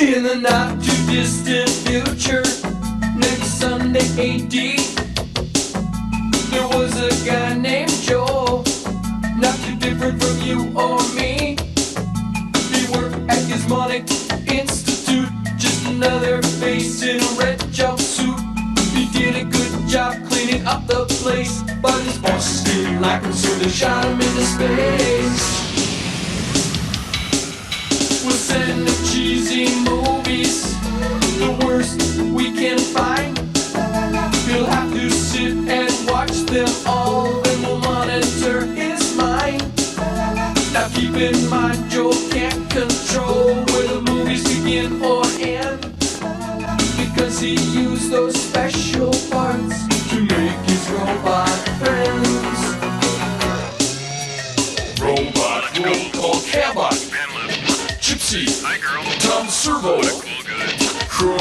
In the not too distant future, next Sunday AD, there was a guy named Joel, not too different from you or me. He worked at Gizmonic Institute, just another face in a red jumpsuit. He did a good job cleaning up the place, but his bosses didn't like him, so they shot him into space. We'll send him cheesy movies, the worst we can find. He'll have to sit and watch them all, then we'll monitor his mind. Now keep in mind, Joel can't control where the movies begin or end, because he used those special parts to make his robot friends. Robot, roll call Cabot, Gypsy, hi girl, Tom Servo, Crow.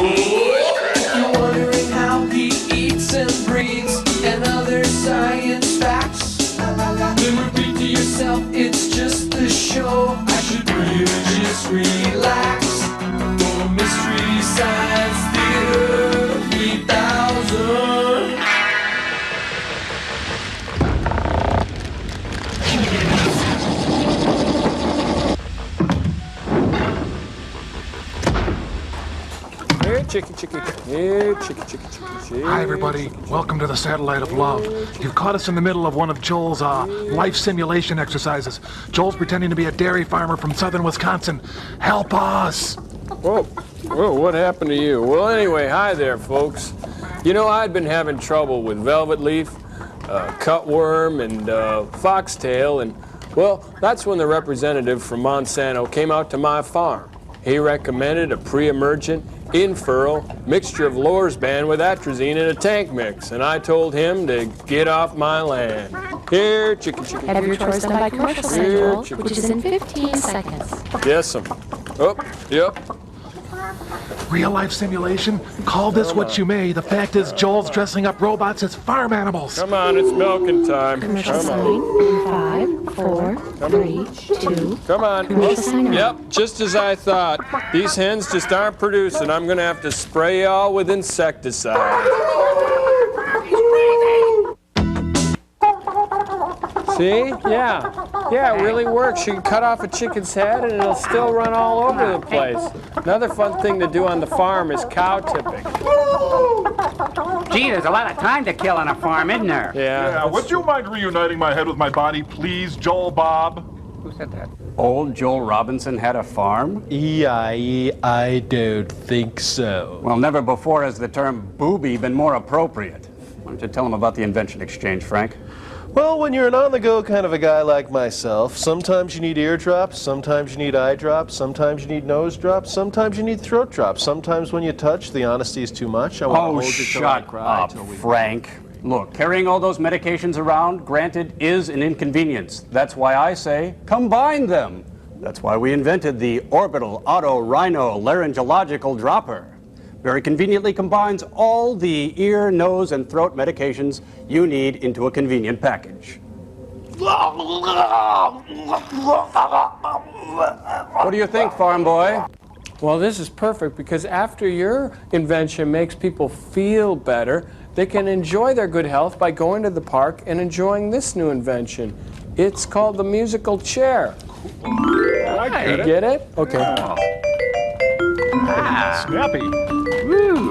You're wondering how he eats and breathes and other science facts, then repeat to yourself, it's just a show. I should really just relax. For Mystery Science Theater 3000. Here, chicky. Here, chicky. Hi, everybody. Welcome to the Satellite of Love. You've caught us in the middle of one of Joel's life simulation exercises. Joel's pretending to be a dairy farmer from southern Wisconsin. Help us! Whoa, what happened to you? Well, anyway, hi there, folks. You know, I'd been having trouble with velvet leaf, cutworm, and foxtail, and, well, that's when the representative from Monsanto came out to my farm. He recommended a pre-emergent in-furrow mixture of Lorsban with atrazine in a tank mix, and I told him to get off my land. Here, chicky. Have your chores done by commercial schedule, which is in 15 seconds. Yes'm. Oh, yep. Real life simulation? Call this what you may. The fact is, Joel's dressing up robots as farm animals. Come on, it's milking time. Commercial Come sign on. in 5, 4, 3, 2. Come on. Commercial sign on. Yep, just as I thought. These hens just aren't producing. I'm gonna have to spray y'all with insecticide. See? Yeah, it really works. You can cut off a chicken's head and it'll still run all over the place. Another fun thing to do on the farm is cow tipping. Gee, there's a lot of time to kill on a farm, isn't there? Yeah. Would you mind reuniting my head with my body, please, Joel Bob? Who said that? Old Joel Robinson had a farm? I don't think so. Well, never before has the term booby been more appropriate. Why don't you tell him about the invention exchange, Frank? Well, when you're an on-the-go kind of a guy like myself, sometimes you need eardrops, sometimes you need eye drops, sometimes you need nose drops, sometimes you need throat drops. Sometimes when you touch, the honesty is too much. I want to hold you till I cry. Shut up, Frank. Look, carrying all those medications around, granted, is an inconvenience. That's why I say combine them. That's why we invented the orbital auto-rhino-laryngological dropper. Very conveniently combines all the ear, nose, and throat medications you need into a convenient package. What do you think, farm boy? Well, this is perfect because after your invention makes people feel better, they can enjoy their good health by going to the park and enjoying this new invention. It's called the musical chair. I Get it? Okay. Snappy. Woo.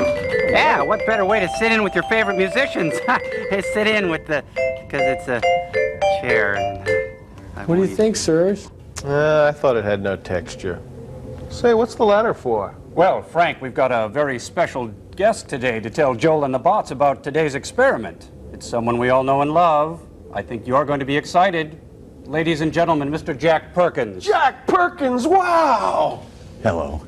Yeah, what better way to sit in with your favorite musicians? is sit in with the, because it's a chair. What do you think, sirs? I thought it had no texture. Say, what's the ladder for? Well, Frank, we've got a very special guest today to tell Joel and the bots about today's experiment. It's someone we all know and love. I think you're going to be excited. Ladies and gentlemen, Mr. Jack Perkins. Jack Perkins, wow! Hello.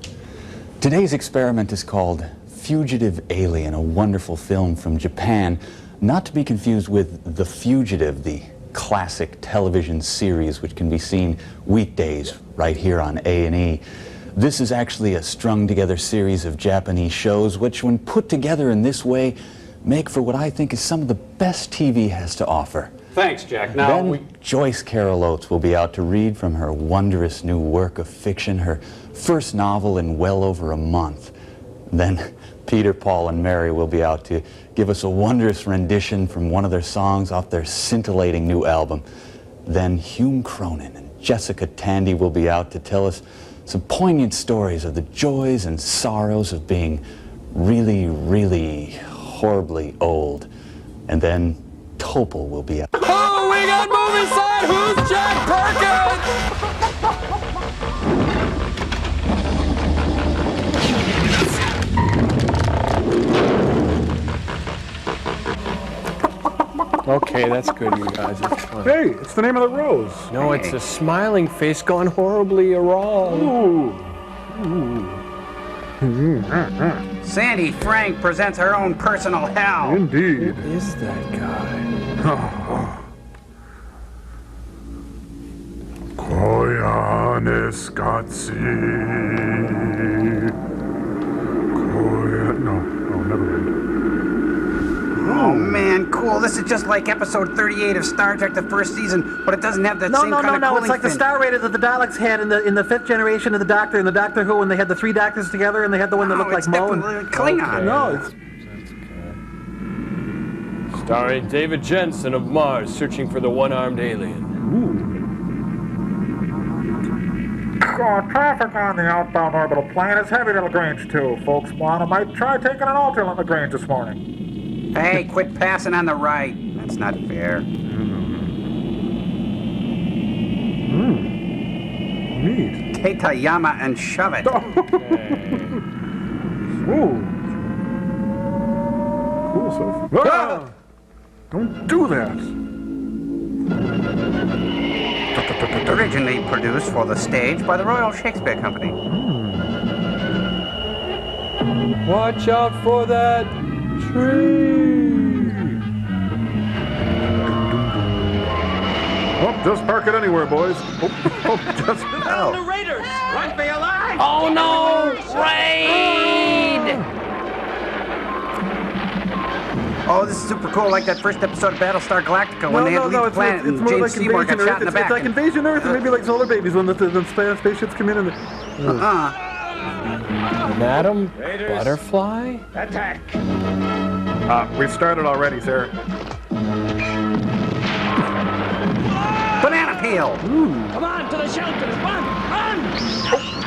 Today's experiment is called Fugitive Alien, a wonderful film from Japan, not to be confused with The Fugitive, the classic television series which can be seen weekdays right here on A&E. This is actually a strung-together series of Japanese shows which, when put together in this way, make for what I think is some of the best TV has to offer. Thanks, Jack. Now Then Joyce Carol Oates will be out to read from her wondrous new work of fiction, her first novel in well over a month. Then Peter, Paul, and Mary will be out to give us a wondrous rendition from one of their songs off their scintillating new album. Then Hume Cronin and Jessica Tandy will be out to tell us some poignant stories of the joys and sorrows of being really, really horribly old. And then Topol will be out. Oh, we got movie side. Who's Jack Perkins? Okay, that's good, you guys. It's fun. Hey, it's the name of the rose. No, it's a smiling face gone horribly wrong. Sandy Frank presents her own personal hell. Indeed. Who is that guy? Koyanis Gatsi. No, never mind. Oh man, cool. This is just like episode 38 of Star Trek, the first season, but it doesn't have that same kind of cooling No. It's like the fin. Star Raider that the Daleks had in the fifth generation of the Doctor and the Doctor Who when they had the three Doctors together and they had the one that looked like it's Mo. And, definitely Klingon. no, it's Starring David Jensen of Mars, searching for the one-armed alien. Traffic on the outbound orbital plane is heavy to Lagrange 2. Folks might try taking an alternate Lagrange this morning. Hey, quit passing on the right. That's not fair. Neat. Take Tayama and shove it. Ooh. Cool stuff. Ah! Don't do that. Originally produced for the stage by the Royal Shakespeare Company. Watch out for that tree. Oh, just park it anywhere, boys. Just. Oh. Raiders! Run for your life! Oh no! Raid! Oh, this is super cool, like that first episode of Battlestar Galactica when they had to leave the planet and James Seymour got shot in the back. It's like Invasion Earth and maybe like Solar Babies when the spaceships come in and Madam Butterfly? We started already, sir. Banana peel! Come on, to the shelters! Run!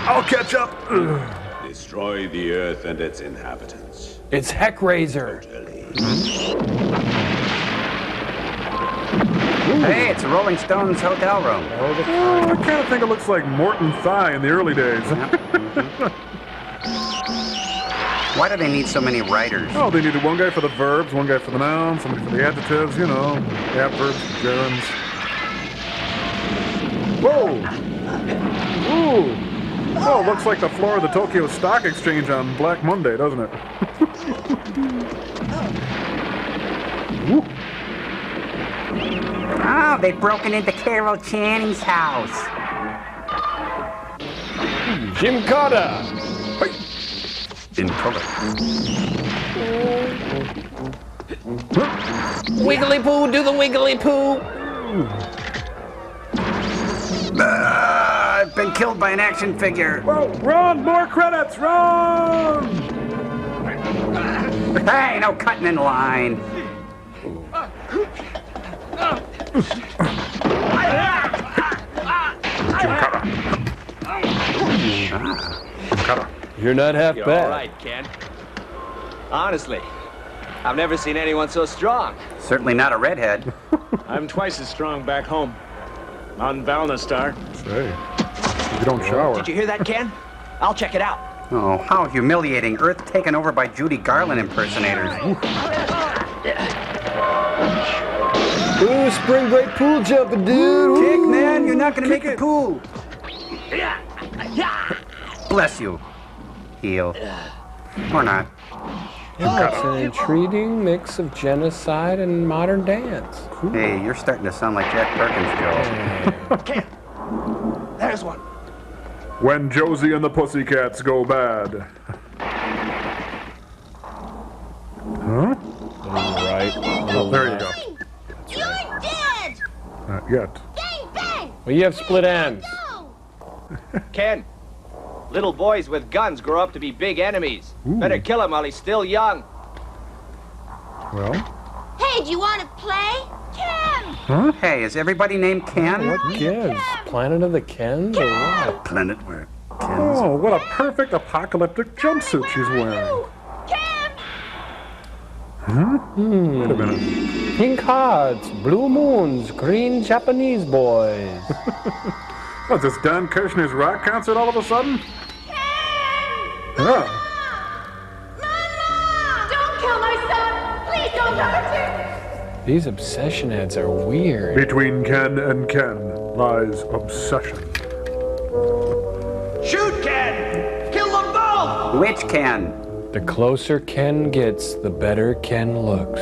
I'll catch up. Destroy the earth and its inhabitants. It's Heckraiser. Hey, it's a Rolling Stones hotel room. I kind of think it looks like Morton Thigh in the early days. Why do they need so many writers? Oh, they needed one guy for the verbs, one guy for the nouns, somebody for the adjectives, you know, adverbs, gerunds. Whoa! Ooh! Oh, looks like the floor of the Tokyo Stock Exchange on Black Monday, doesn't it? Oh, they've broken into Carol Channing's house. Jim Carter. In color. Wiggly poo, do the wiggly poo. I've been killed by an action figure. Whoa, run! More credits! Run! Hey, no cutting in line. You're not half You're bad. all right, Ken. Honestly, I've never seen anyone so strong. Certainly not a redhead. I'm twice as strong back home. On Valnestar. Say, you don't shower. Did you hear that, Ken? I'll check it out. Oh, how humiliating. Earth taken over by Judy Garland impersonators. Ooh, spring break pool jumping, dude. Kick, man. You're not going to make the pool. Bless you. Heal. Or not. Yeah, it's an intriguing mix of genocide and modern dance. Hey, you're starting to sound like Jack Perkins, Joe. Ken, there's one. When Josie and the Pussycats go bad. Huh? Right. Oh, there you go. You're dead! yet. Well, you have split ends. Ken, little boys with guns grow up to be big enemies. Better kill him while he's still young. Well? Hey, do you want to play? Ken! Huh? Hey, is everybody named Ken? What gives? Planet of the Kens or what? Planet where Oh, what a perfect apocalyptic jumpsuit she's wearing. Ken! Wait a minute. Pink hearts, blue moons, green Japanese boys. What's this, Dan Kirshner's rock concert all of a sudden? Yeah. Don't kill my son! Please don't hurt him! These obsession ads are weird. Between Ken and Ken lies obsession. Shoot, Ken! Kill them both! Which Ken? The closer Ken gets, the better Ken looks.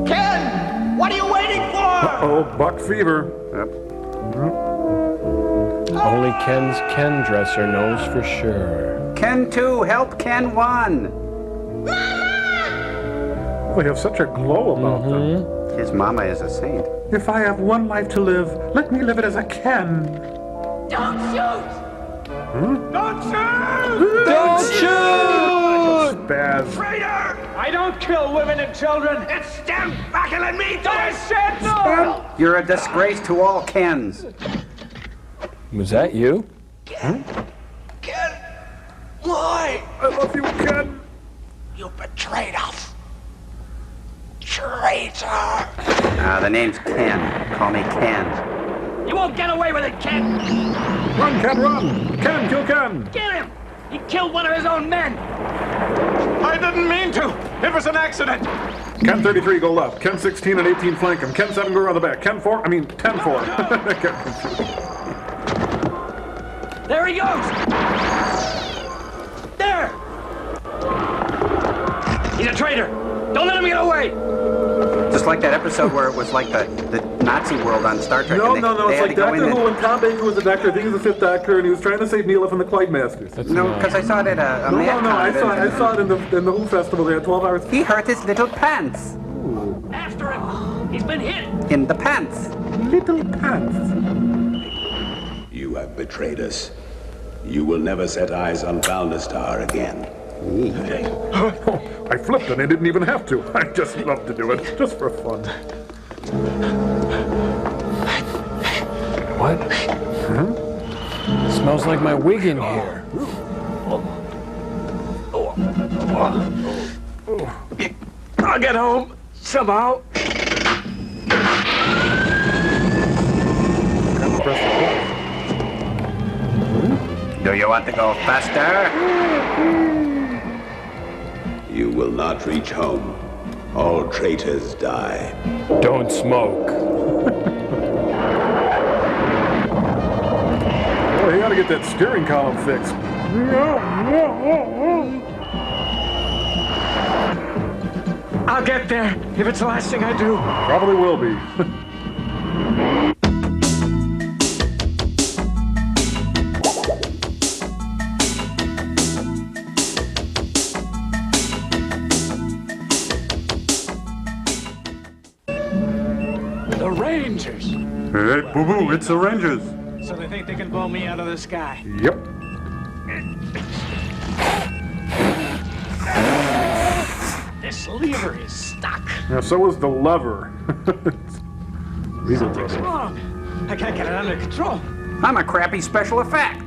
Ken! What are you waiting for? Oh, buck fever. Only Ken's Ken dresser knows for sure. Ken 2, help Ken 1. They have such a glow about them. His mama is a saint. If I have one life to live, let me live it as I can. Don't shoot! Don't shoot! Don't shoot! Spaz. Traitor! I don't kill women and children. It's stand back and let me do it. I said no! You're a disgrace to all Kens. Was that you? Ken! Why? I love you, Ken. You betrayed us. Traitor! The name's Ken. Call me Ken. You won't get away with it, Ken! Run, Ken, run! Ken, kill Ken! Get him! He killed one of his own men! I didn't mean to! It was an accident! Ken 33, go left. Ken 16 and 18, flank him. Ken 7, go around the back. Ken 4, 10-4. There he goes! There! He's a traitor! Don't let him get away! Just like that episode where it was like the Nazi world on Star Trek. No, and they it's had like to go in Doctor Who and- when Tom Baker was the Doctor. I think he was the 5th Doctor, and he was trying to save Neela from the Clyde Masters. No, because I saw it at a Mad Con. I saw it in the Who Festival. They had 12 hours. He hurt his little pants. After him! He's been hit! In the pants. Little pants. You have betrayed us. You will never set eyes on Valnestar again. I flipped and I didn't even have to. I just love to do it, just for fun. What? Smells like my wig in here. I'll get home somehow. Do you want to go faster? You will not reach home. All traitors die. Don't smoke. Boy, you gotta get that steering column fixed. I'll get there if it's the last thing I do. Probably will be. The Rangers. Hey, boo-boo, it's the Rangers. So they think they can blow me out of the sky. Yep. This lever is stuck. Now, so is the lever. Something's wrong. I can't get it under control. I'm a crappy special effect.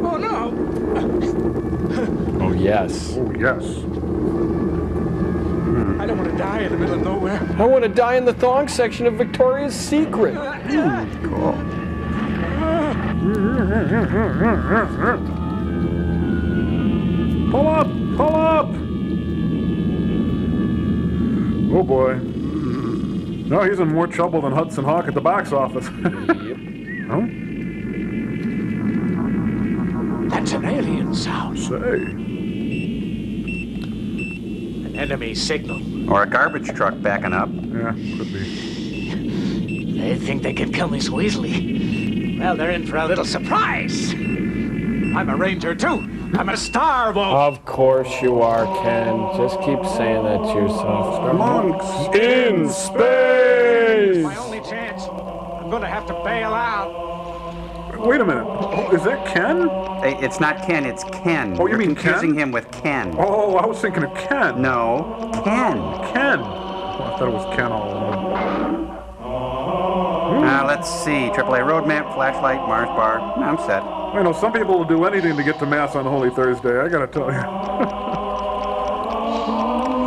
Oh no! Oh, yes. Oh, yes. I don't want to die in the middle of nowhere. I want to die in the thong section of Victoria's Secret. Cool. Pull up! Pull up! Oh boy. No, he's in more trouble than Hudson Hawk at the box office. Huh? That's an alien sound. Say. An enemy signal. Or a garbage truck backing up. Yeah, could be. They think they can kill me so easily. Well, they're in for a little surprise. I'm a ranger too. I'm a star wolf. Of course you are, Ken. Just keep saying that to yourself. Monks in space! please. My only chance. I'm gonna have to bail out. Wait a minute. Oh, is that Ken? Hey, it's not Ken, it's Ken. Oh, you You're mean confusing Ken? him with Ken. Oh, I was thinking of Ken. No, Ken. Ken. Oh, I thought it was Ken all along. Let's see. AAA road map, flashlight, Mars bar. I'm set. I know some people will do anything to get to Mass on Holy Thursday, I gotta tell you.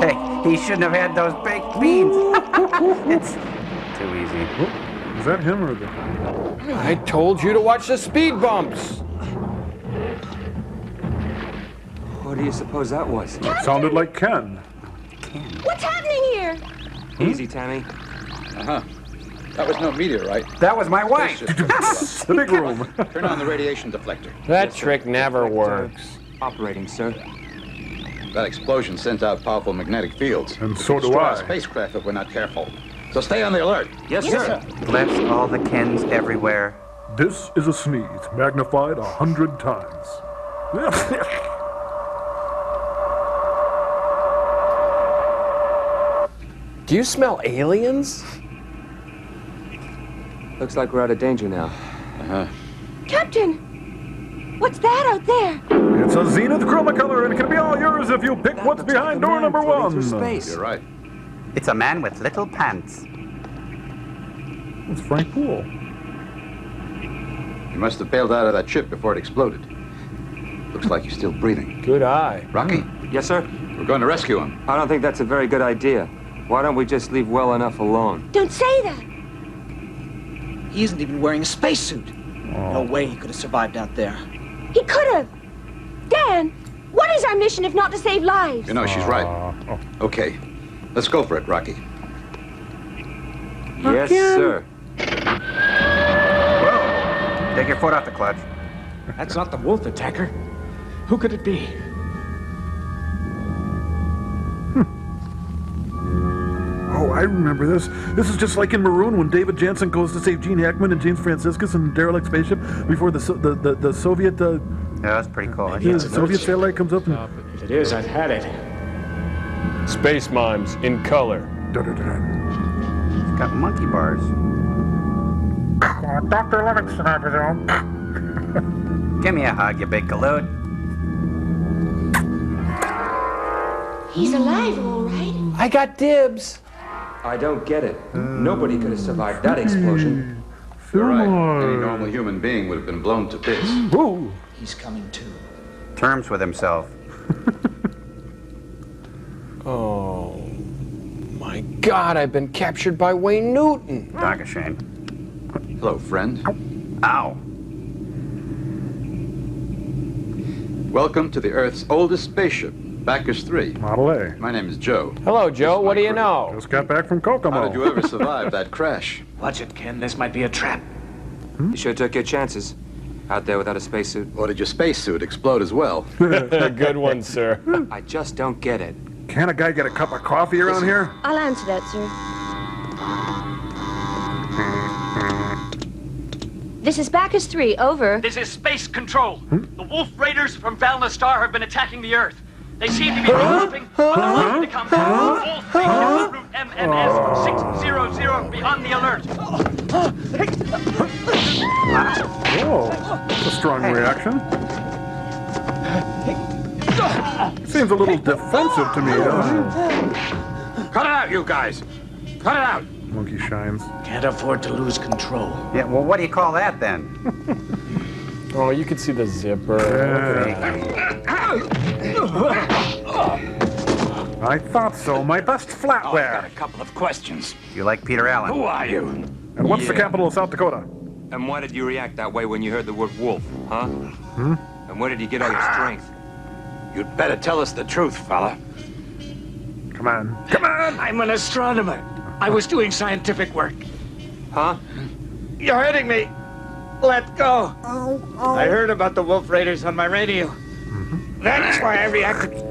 Hey, he shouldn't have had those baked beans. It's too easy. Is that him or the... I told you to watch the speed bumps. What do you suppose that was? It sounded like Ken. What's happening here? Easy, Tammy. Uh-huh. That was no meteorite. That was my wife. The big room. Turn on the radiation deflector. That trick never works. Operating, sir. That explosion sent out powerful magnetic fields. And so do Destroy I. our spacecraft if we're not careful. So stay on the alert. Yes, sir. Left all the Kens everywhere. This is a sneeze, magnified 100 times. Do you smell aliens? Looks like we're out of danger now. Uh-huh. Captain, what's that out there? It's a Zenith Chromacolor, and it can be all yours if you pick what's behind door number 1. Space. You're right. It's a man with little pants. It's Frank Poole. You must have bailed out of that ship before it exploded. Looks like you're still breathing. Good eye. Rocky, Yes, sir. we're going to rescue him. I don't think that's a very good idea. Why don't we just leave well enough alone? Don't say that. He isn't even wearing a spacesuit. No way he could have survived out there. He could have. Dan, what is our mission if not to save lives? You know, she's right. Okay, let's go for it, Rocky. Yes, sir. Whoa! Take your foot off the clutch. That's not the wolf attacker. Who could it be? Oh, I remember this. This is just like in Maroon when David Jansen goes to save Gene Hackman and James Franciscus in the derelict spaceship before the Soviet... Yeah, that's pretty cool. the Soviet satellite comes up and... If it is, I've had it. Space Mimes in color. It's got monkey bars. Dr. Livingston, I presume. Give me a hug, you big galoot. He's alive, all right. I got dibs. I don't get it. Nobody could have survived that explosion. You're right. Any normal human being would have been blown to bits. Whoa. He's coming too. Terms with himself. Oh, my God, I've been captured by Wayne Newton. Doc Shane. Hello, friend. Ow. Welcome to the Earth's oldest spaceship, Bacchus 3. Model A. My name is Joe. Hello, Joe. What do you know? Just got back from Kokomo. How did you ever survive that crash? Watch it, Ken. This might be a trap. You sure took your chances. Out there without a spacesuit. Or did your spacesuit explode as well? Good one, sir. I just don't get it. Can a guy get a cup of coffee around here? I'll answer that, sir. This is Bacchus 3, over. This is Space Control. The Wolf Raiders from Valna have been attacking the Earth. They seem to be developing what they're likely to come all stations route MMS 600. Be on the alert. Whoa, that's a strong reaction. Seems a little defensive to me, doesn't it? Cut it out, you guys. Cut it out. Monkey shines. Can't afford to lose control. Yeah, well, what do you call that then? Oh, you can see the zipper. I thought so. My best flatware. A couple of questions. You like Peter Allen? Who are you? And what's the capital of South Dakota? And why did you react that way when you heard the word wolf, huh? And where did you get all your strength? You'd better tell us the truth, fella. Come on. Come on! I'm an astronomer. I was doing scientific work. Huh? You're hurting me. Let go. I heard about the Wolf Raiders on my radio. That's why I reacted.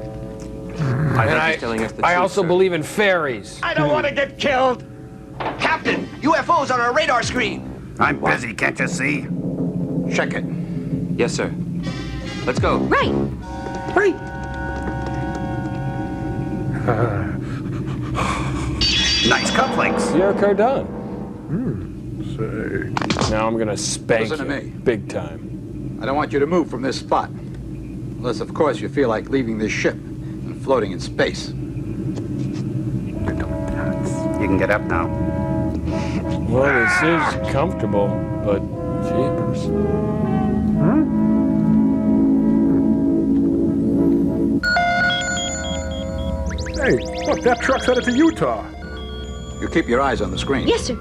I also believe in fairies. I don't want to get killed. Captain, UFO's on our radar screen. I'm busy, can't you see? Check it. Yes, sir. Let's go. Right. Right. Nice cufflinks. Sierra Cardone. Say. Now I'm gonna spank Listen to you me. big time. I don't want you to move from this spot. Unless, of course, you feel like leaving this ship and floating in space. You can get up now. Well, this is comfortable, but jeepers. Hey, look, that truck's headed to Utah. You keep your eyes on the screen. Yes, sir.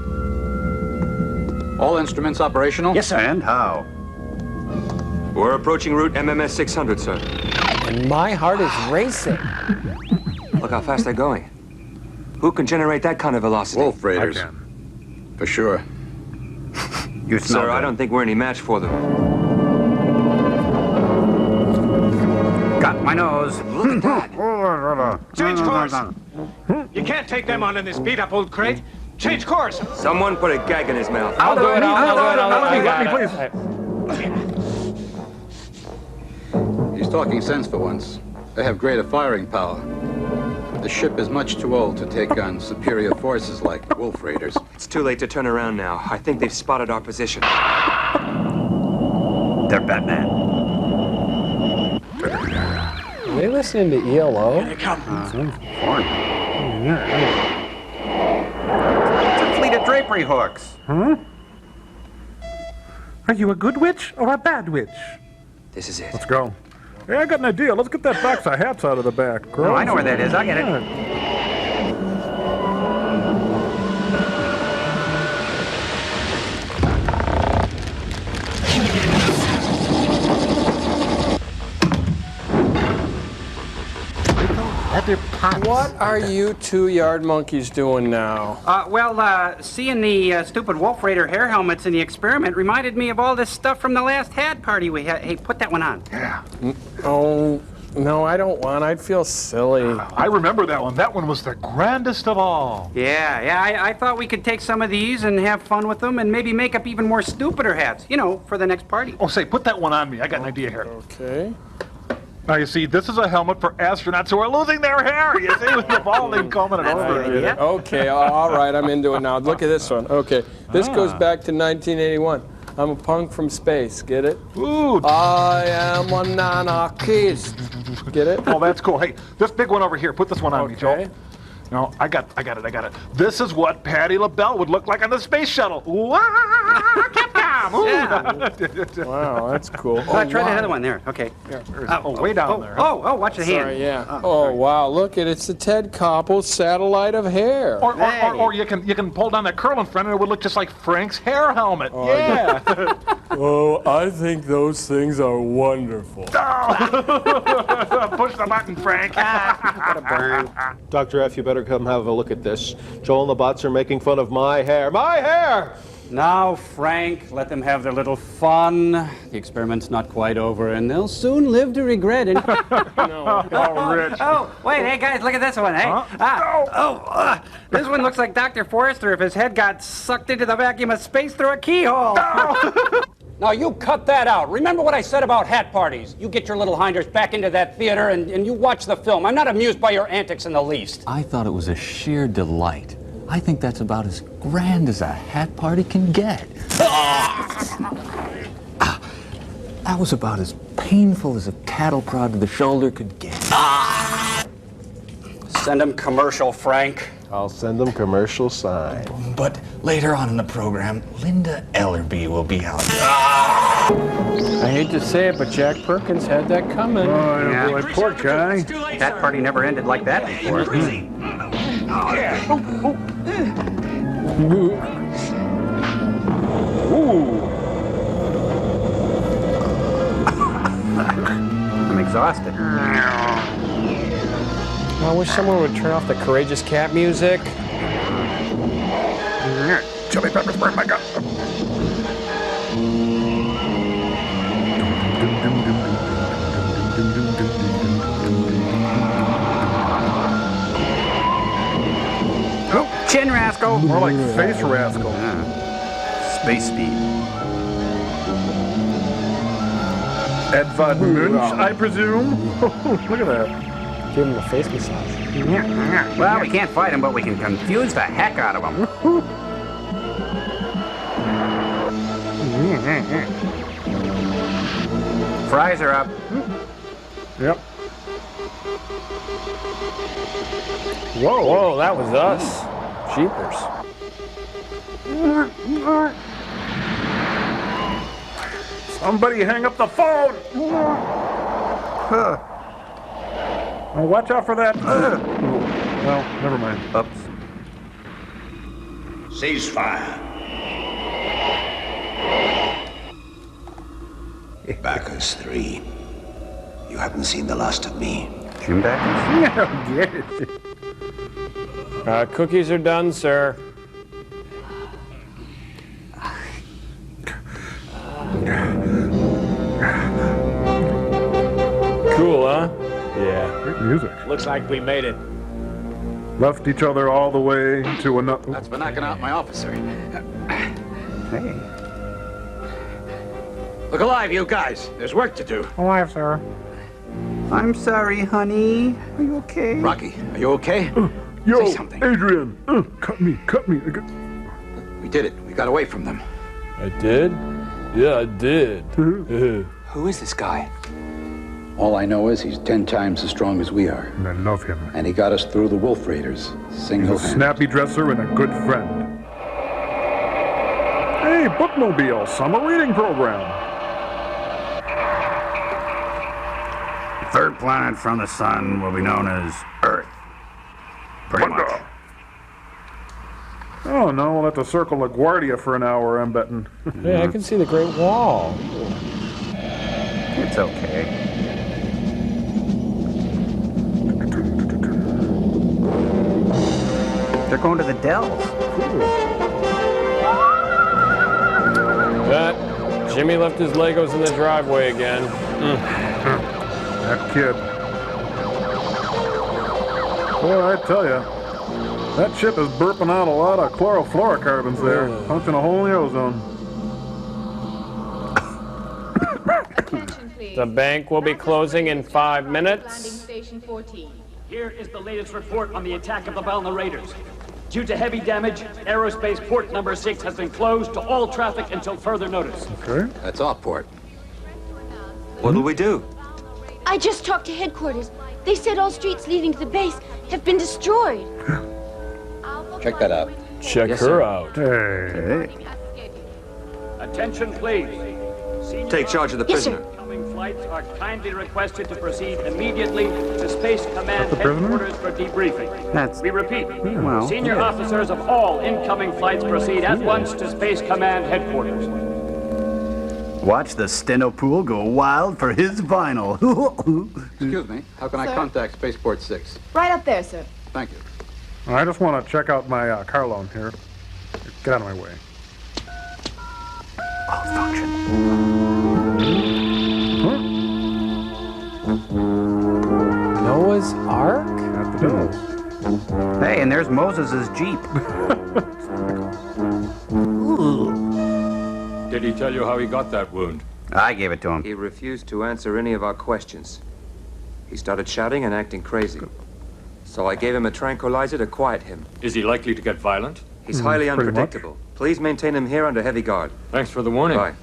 All instruments operational? Yes, sir. And how? We're approaching route MMS 600, sir. And my heart is racing. Look how fast they're going. Who can generate that kind of velocity? Wolf Raiders. I can. For sure. You smell Sir, I good. don't think we're any match for them. Got my nose. Look at that. Change course! You can't take them on in this beat-up old crate. Change course! Someone put a gag in his mouth. I'll do it. Let me, He's talking sense for once. They have greater firing power. The ship is much too old to take on superior forces like Wolf Raiders. It's too late to turn around now. I think they've spotted our position. They're Batman. Are they listening to ELO? Here they come. It's a fleet of drapery hooks. Are you a good witch or a bad witch? This is it. Let's go. Hey, I got an idea. Let's get that box of hats out of the back. Oh, I know where that is. I'll get it. What are you two yard monkeys doing now? Seeing the stupid Wolf Raider hair helmets in the experiment reminded me of all this stuff from the last hat party we had. Hey, put that one on. Yeah. Oh, no, I don't want. I'd feel silly. I remember that one. That one was the grandest of all. Yeah, I thought we could take some of these and have fun with them and maybe make up even more stupider hats, you know, for the next party. Oh, say, put that one on me. I got an idea here. Okay. Now, you see, this is a helmet for astronauts who are losing their hair. You see, with the balding coming and over it. Yeah. Okay, all right, I'm into it now. Look at this one. Okay, this goes back to 1981. I'm a punk from space, get it? Ooh. I am an anarchist. Get it? Oh, that's cool. Hey, this big one over here. Put this one on me, Okay. Joe. No, I got it. This is what Patti LaBelle would look like on the space shuttle. Wah, Capcom! Ooh. Yeah. Wow, that's cool. Try wow. that other one there. Okay. Way down there. Oh, watch the hand. Sorry, yeah. Oh, wow, look it. It's the Ted Koppel satellite of hair. Or you can pull down that curl in front and it would look just like Frank's hair helmet. Oh, yeah. Oh, I think those things are wonderful. Push the button, Frank. Gotta burn. Dr. F, you better come have a look at this. Joel and the bots are making fun of my hair. My hair! Now, Frank, let them have their little fun. The experiment's not quite over, and they'll soon live to regret it. Oh, Rich. Oh, wait, hey, guys, look at this one, hey? Huh? This one looks like Dr. Forrester if his head got sucked into the vacuum of space through a keyhole. Now, you cut that out. Remember what I said about hat parties. You get your little hinders back into that theater and you watch the film. I'm not amused by your antics in the least. I thought it was a sheer delight. I think that's about as grand as a hat party can get. That was about as painful as a cattle prod to the shoulder could get. Send him commercial, Frank. I'll send them commercial sign. But later on in the program, Linda Ellerby will be out. I hate to say it, but Jack Perkins had that coming. Oh, Yeah. boy, poor guy. That party never ended like that before. I'm exhausted. I wish someone would turn off the Courageous Cat music. Chili peppers burn my gut. Chin rascal. More like face rascal. Space speed. Edvard Munch, I presume. Look at that. Give him a face massage. Well, we can't fight him, but we can confuse the heck out of him. Fries are up. Yep. Whoa, whoa, that was us. Jeepers. Somebody hang up the phone! Oh, watch out for that. Well, never mind. Oops. Ceasefire. Backers 3. You haven't seen the last of me. Jim Backers? Cookies are done, sir. Cool, huh? Yeah. Great music. Looks like we made it. Left each other all the way to another. That's for knocking out my officer. Hey. Look alive, you guys. There's work to do. Alive, sir. I'm sorry, honey. Are you okay? Rocky, are you okay? Yo, Say something. Adrian, cut me. We did it. We got away from them. I did? Yeah, I did. Who is this guy? All I know is he's 10 times as strong as we are. And I love him. And he got us through the Wolf Raiders. He's a Single-handed. snappy dresser and a good friend. Hey, Bookmobile, summer reading program. The third planet from the sun will be known as Earth. Pretty much. Oh no, we'll have to circle LaGuardia for an hour, I'm betting. Hey, I can see the Great Wall. It's okay. They're going to the Dells. That Jimmy left his Legos in the driveway again. That kid. Boy, I tell ya, that ship is burping out a lot of chlorofluorocarbons there, punching a hole in the ozone. The bank will be closing in 5 minutes. Station 14. Here is the latest report on the attack of the Valna Raiders. Due to heavy damage, aerospace port number 6 has been closed to all traffic until further notice. Okay. That's our port. What'll we do? I just talked to headquarters. They said all streets leading to the base have been destroyed. Check that out. Check Yes, her sir. out. Hey. Attention, please. Senior Take charge of the Yes, sir. prisoner. incoming flights are kindly requested to proceed immediately to Space Command the prisoner? headquarters for debriefing. That's... We repeat, Well, senior officers of all incoming flights proceed at once to Space Command headquarters. Watch the steno pool go wild for his vinyl. Excuse me. How can I Sir? contact Spaceport 6? Right up there, sir. Thank you. I just want to check out my car loan here. Get out of my way. Malfunction. Noah's Ark? At the Dells. Hey, and there's Moses' Jeep. Did he tell you how he got that wound? I gave it to him. He refused to answer any of our questions. He started shouting and acting crazy. So I gave him a tranquilizer to quiet him. Is he likely to get violent? He's highly pretty much. unpredictable. Please maintain him here under heavy guard. Thanks for the warning. Bye.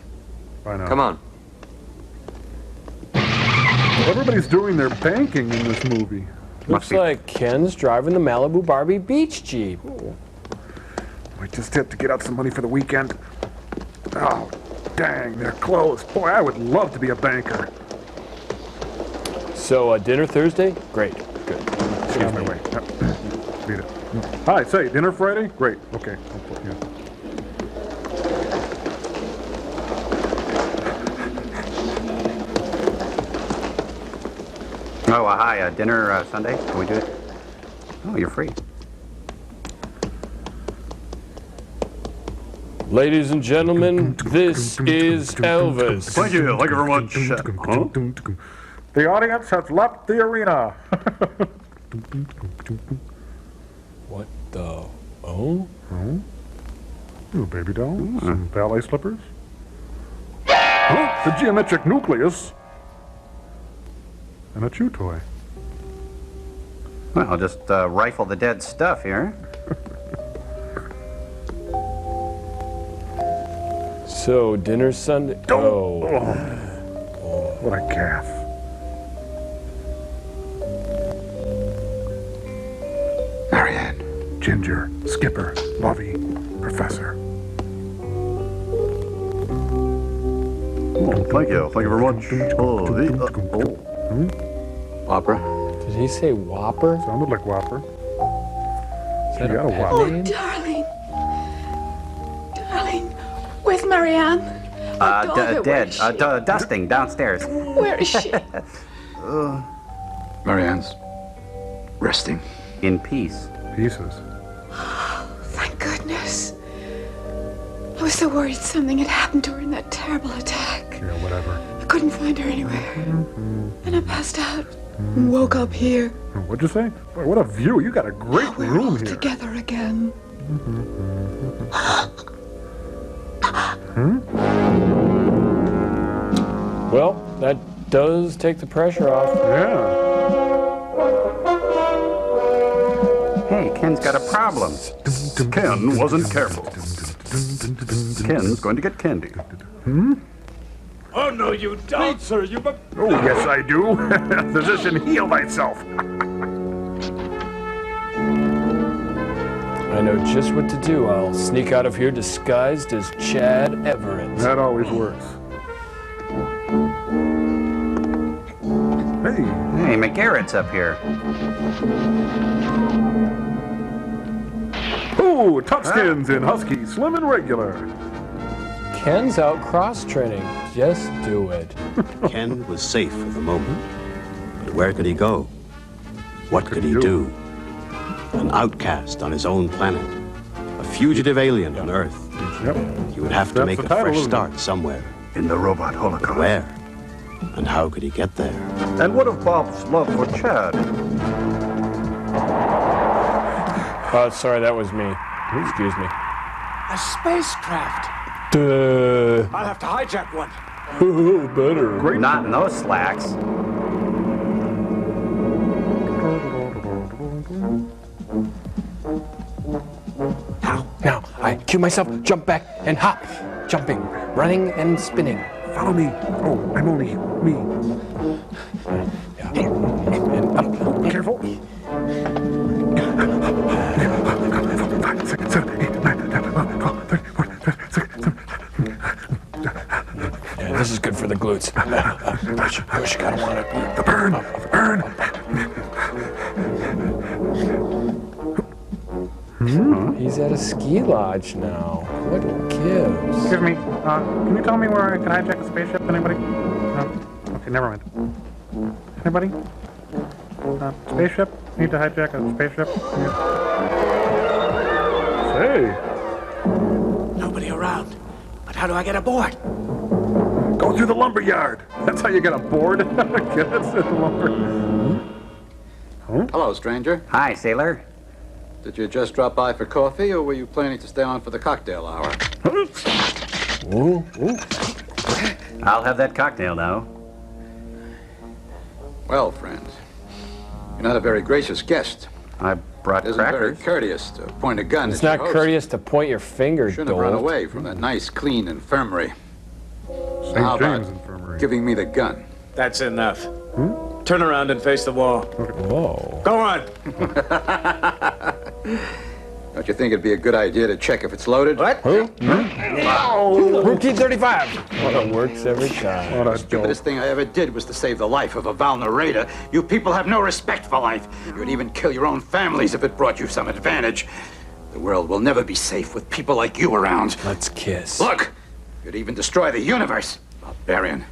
Bye now. Come on. Everybody's doing their banking in this movie. Looks like Ken's driving the Malibu Barbie Beach Jeep. I just have to get out some money for the weekend. Oh, dang, they're closed. Boy, I would love to be a banker. So, dinner Thursday? Great. Good. Get out of my way. Yep. Beat it. Hi, say, dinner Friday? Great. Okay. Yeah. Oh, hi. Dinner Sunday? Can we do it? Oh, you're free. Ladies and gentlemen, this is Elvis. Thank you very much. The audience has left the arena. What the? Oh? Oh? Ooh, baby doll. Some ballet slippers. Huh? The geometric nucleus. And a chew toy. Well, I'll just rifle the dead stuff here. So, dinner Sunday? Oh. What a calf. Marianne. Ginger, Skipper, Lovey, Professor. Oh, thank you. Thank you very much. Whopper? Did he say Whopper? Sounded like Whopper. Is that You got a pet Whopper. name? Darling. Darling. Where's Marianne? Dead. Dusting downstairs. Where is she? Marianne's resting. In peace. Pieces. Thank goodness. I was so worried something had happened to her in that terrible attack. Yeah, whatever. I couldn't find her anywhere. And I passed out and woke up here. What'd you say? Boy, what a view. You got a great We're room all here. together again. Well, that does take the pressure off. Yeah. Hey, Ken's got a problem. Ken wasn't careful. Ken's going to get candy. Oh, no, you don't, sir. You... Oh, yes, I do. Physician, heal thyself. I know just what to do. I'll sneak out of here disguised as Chad Everett. That always works. Hey. Hey, McGarrett's up here. Ooh, Toughskins in Husky, slim and regular. Ken's out cross-training. Just do it. Ken was safe for the moment. But where could he go? What could he do? An outcast on his own planet. A fugitive alien on Earth. Yep. He would have to make a fresh start somewhere. In the robot holocaust. Where? And how could he get there? And what of Bob's love for Chad? Oh, sorry, that was me. Excuse me. A spacecraft. Duh. I'll have to hijack one. Oh, better. Great. Not in those slacks. Now, I cue myself, jump back and hop. Jumping, running, and spinning. Follow me. Oh, I'm only me. And up. Careful. 5, 6, 7, 8, 9, 10, 11, 12, 13, 14, 15, 16, 17. Yeah, this is good for the glutes. I wish you gotta want it. The burn. He's at a ski lodge now. What gives? Excuse me, can you tell me where I can hijack a spaceship? Anybody? No? Okay, never mind. Anybody? Spaceship? Need to hijack a spaceship? Say. Nobody around. But how do I get aboard? Go through the lumber yard. That's how you get aboard. Get us at the lumber. Hello, stranger. Hi, sailor. Did you just drop by for coffee, or were you planning to stay on for the cocktail hour? Ooh. I'll have that cocktail now. Well, friend, you're not a very gracious guest. I brought It isn't very crackers. courteous to point a gun It's at your not host. courteous to point your finger, Shouldn't have run dolt. away from that nice, clean infirmary. St. How about James Infirmary. giving me the gun? That's enough. Turn around and face the wall. Whoa. Go on. Don't you think it'd be a good idea to check if it's loaded? What? Routine 35. Well, it works every time. What a Stupidest thing I ever did was to save the life of a Valna Raider. You people have no respect for life. You'd even kill your own families if it brought you some advantage. The world will never be safe with people like you around. Let's kiss. Look, you'd even destroy the universe. Barbarian.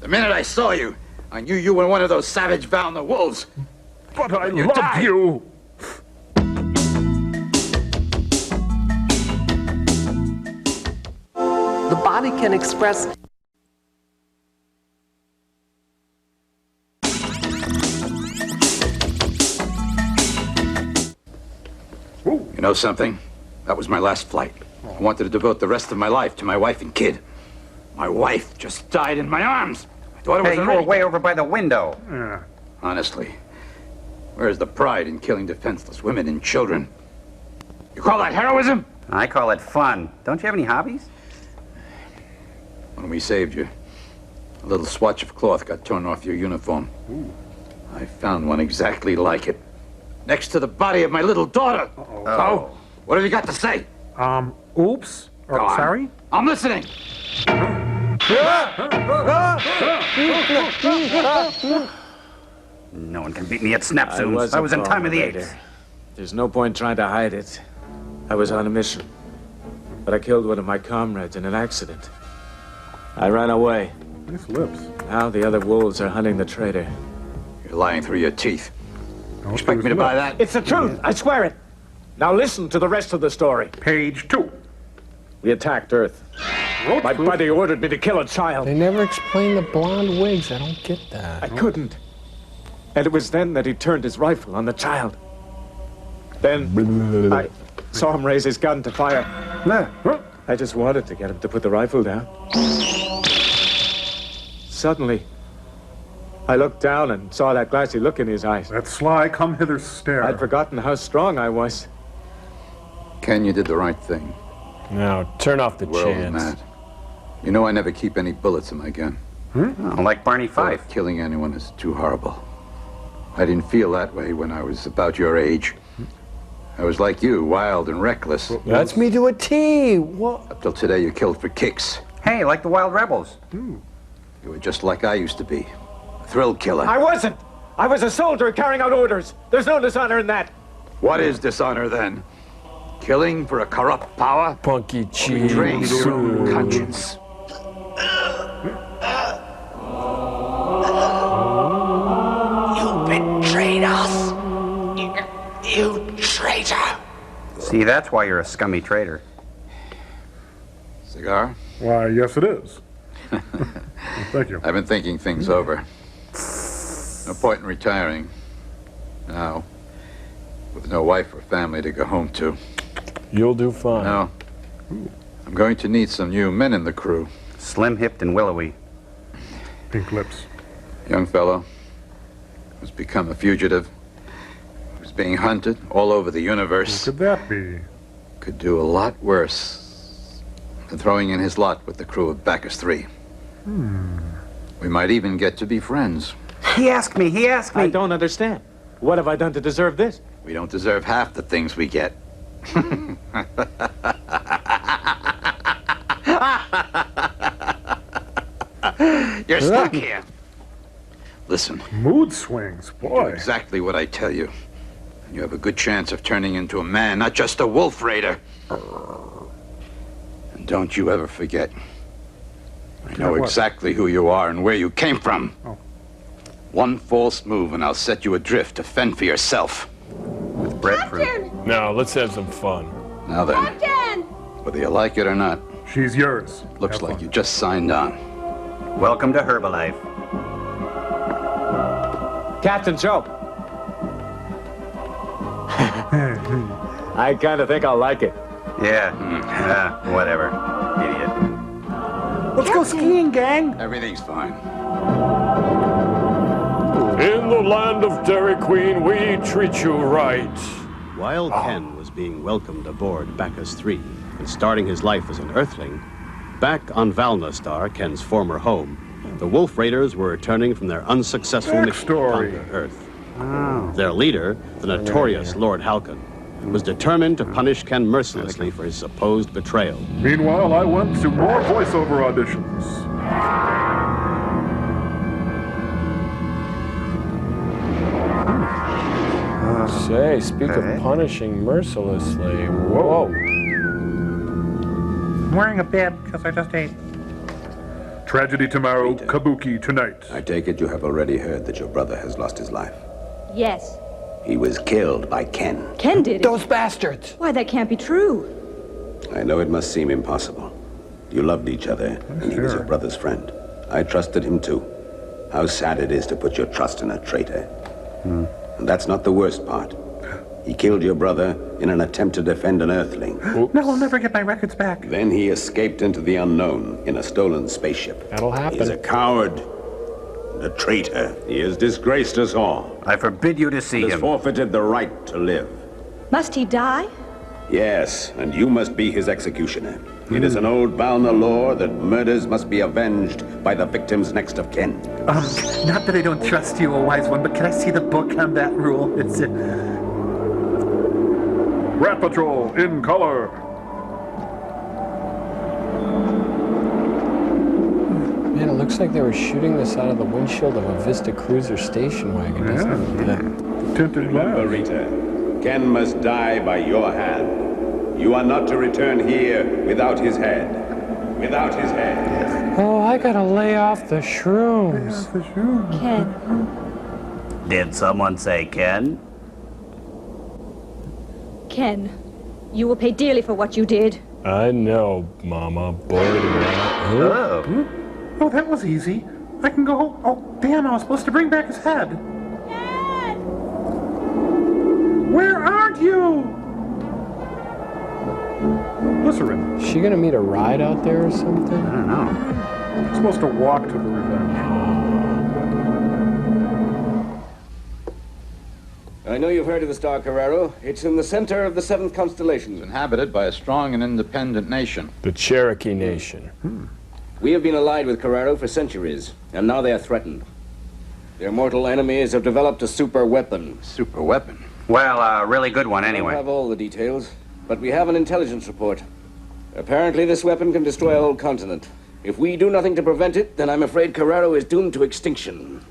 The minute I saw you, I knew you were one of those savage Valna wolves. But I You love died. you. The body can express You know something? That was my last flight. I wanted to devote the rest of my life to my wife and kid. My wife just died in my arms. I thought it was Hey, you were already... way over by the window. Honestly, where's the pride in killing defenseless women and children? You call that heroism? I call it fun. Don't you have any hobbies? When we saved you, a little swatch of cloth got torn off your uniform. I found one exactly like it. Next to the body of my little daughter. So, what have you got to say? Oops. Or Go on. sorry? I'm listening. No one can beat me at snap zooms. I was in time of the 8th. There's no point trying to hide it. I was on a mission. But I killed one of my comrades in an accident. I ran away. Nice lips. Now the other wolves are hunting the traitor. You're lying through your teeth. You expect me to buy that? It's the truth. I swear it. Now listen to the rest of the story. Page 2. We attacked Earth. My buddy ordered me to kill a child. They never explain the blonde wigs. I don't get that. I couldn't. And it was then that he turned his rifle on the child. Then I saw him raise his gun to fire. I just wanted to get him to put the rifle down. Suddenly, I looked down and saw that glassy look in his eyes. That sly, come hither stare. I'd forgotten how strong I was. Ken, you did the right thing. Now, turn off the World is chance. mad. You know I never keep any bullets in my gun. Like Barney Fife. Killing anyone is too horrible. I didn't feel that way when I was about your age. I was like you, wild and reckless. That's me to a T. What? Up till today, you killed for kicks. Hey, like the Wild Rebels. You were just like I used to be. A thrill killer. I wasn't. I was a soldier carrying out orders. There's no dishonor in that. What is dishonor then? Killing for a corrupt power? Punky cheese. Betraying your own conscience. You betrayed us. You traitor. See, that's why you're a scummy traitor. Cigar? Why, yes it is. Thank you. I've been thinking things over. No point in retiring. Now, with no wife or family to go home to. You'll do fine. No. I'm going to need some new men in the crew. Slim-hipped and willowy. Pink lips. Young fellow who's become a fugitive, who's being hunted all over the universe. What could that be? Could do a lot worse than throwing in his lot with the crew of Bacchus 3. We might even get to be friends. He asked me. I don't understand. What have I done to deserve this? We don't deserve half the things we get. You're stuck here. Listen. Mood swings, Do boy. exactly what I tell you. And you have a good chance of turning into a man, not just a wolf raider. And don't you ever forget. I know what? exactly who you are and where you came from. Oh. One false move and I'll set you adrift to fend for yourself. With breadfruit. No, let's have some fun. Now then, Captain! whether you like it or not, She's yours. looks Have like fun. you just signed on. Welcome to Herbalife. Captain Joe. I kind of think I'll like it. Yeah. Whatever. Idiot. Let's go skiing, gang. Everything's fine. In the land of Dairy Queen, we treat you right. While Ken was being welcomed aboard Bacchus 3 and starting his life as an Earthling, back on Valnastar, Ken's former home, the Wolf Raiders were returning from their unsuccessful mission to conquer Earth. Their leader, the notorious Lord Halcon, was determined to punish Ken mercilessly for his supposed betrayal. Meanwhile, I went to more voiceover auditions. Say, speak of punishing mercilessly. Whoa. I'm wearing a bib because I just ate. Tragedy tomorrow, kabuki tonight. I take it you have already heard that your brother has lost his life. Yes. He was killed by Ken. Ken did it. Those bastards! Why, that can't be true. I know it must seem impossible. You loved each other, and he was your brother's friend. I trusted him too. How sad it is to put your trust in a traitor. And that's not the worst part. He killed your brother in an attempt to defend an Earthling. No, I'll never get my records back. Then he escaped into the unknown in a stolen spaceship. That'll happen. He's a coward, a traitor. He has disgraced us all. I forbid you to see Has him. forfeited the right to live. Must he die? Yes, and you must be his executioner. It is an old Valna lore that murders must be avenged by the victim's next of kin. Not that I don't trust you, O wise one, but can I see the book on that rule? It's Rat Patrol in color. Man, it looks like they were shooting this out of the windshield of a Vista Cruiser station wagon, doesn't it? Tinted glass. Rita, Ken must die by your hand. You are not to return here without his head. Without his head. Oh, I gotta lay off the shrooms. Ken. Did someone say Ken? Ken, you will pay dearly for what you did. I know, Mama. Boy, Oh. Oh, that was easy. I can go home. Oh, damn, I was supposed to bring back his head. Ken! Where aren't you? Glycerin. Is she gonna meet a ride out there or something? I don't know. I'm supposed to walk to the revenge. I know you've heard of the star, Carrero. It's in the center of the seventh constellation. It's inhabited by a strong and independent nation. The Cherokee Nation. We have been allied with Carrero for centuries, and now they are threatened. Their mortal enemies have developed a super weapon. Super weapon? Well, a really good one I anyway. don't have all the details, but we have an intelligence report. Apparently, this weapon can destroy a whole continent. If we do nothing to prevent it, then I'm afraid Carrero is doomed to extinction.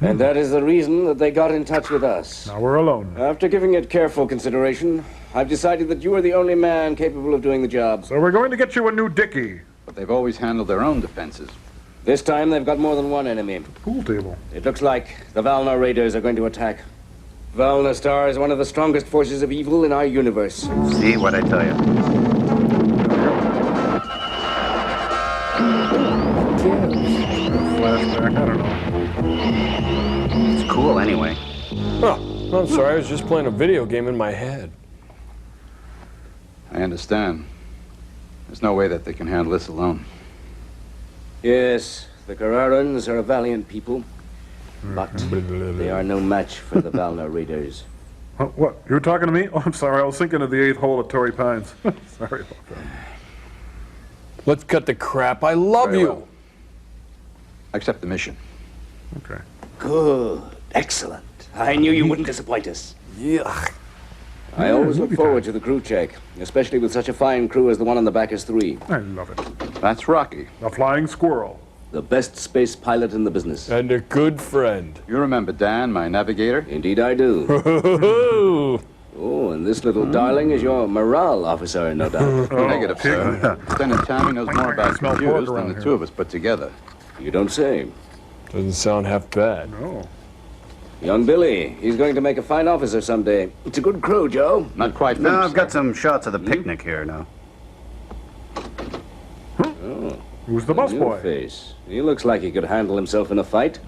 And that is the reason that they got in touch with us. Now we're alone. After giving it careful consideration, I've decided that you are the only man capable of doing the job. So we're going to get you a new dickie. But they've always handled their own defenses. This time, they've got more than one enemy. Pool table. It looks like the Valna Raiders are going to attack. Valna Star is one of the strongest forces of evil in our universe. See what I tell you. Flashback, I don't know. It's cool anyway. Oh, I'm sorry. I was just playing a video game in my head. I understand. There's no way that they can handle this alone. Yes, the Carrarans are a valiant people, but they are no match for the Valna Raiders. What? You were talking to me? Oh, I'm sorry. I was thinking of the 8th hole at Torrey Pines. Sorry about that. Let's cut the crap. I love Very you. well. Accept the mission. Okay. Good. Excellent. I knew you wouldn't disappoint us. Yeah. I always look forward to the crew check, especially with such a fine crew as the one on the Bacchus 3. I love it. That's Rocky. A flying squirrel. The best space pilot in the business. And a good friend. You remember Dan, my navigator? Indeed I do. Oh, and this little darling is your morale officer, no doubt. Negative, sir. Lieutenant Tommy knows more about computers than the two of us put together. You don't say. Doesn't sound half bad. No. Young Billy, he's going to make a fine officer someday. It's a good crew, Joe. Not quite No, finished, I've got some shots of the picnic here now. Oh, Who's the bus new boy? face. He looks like he could handle himself in a fight.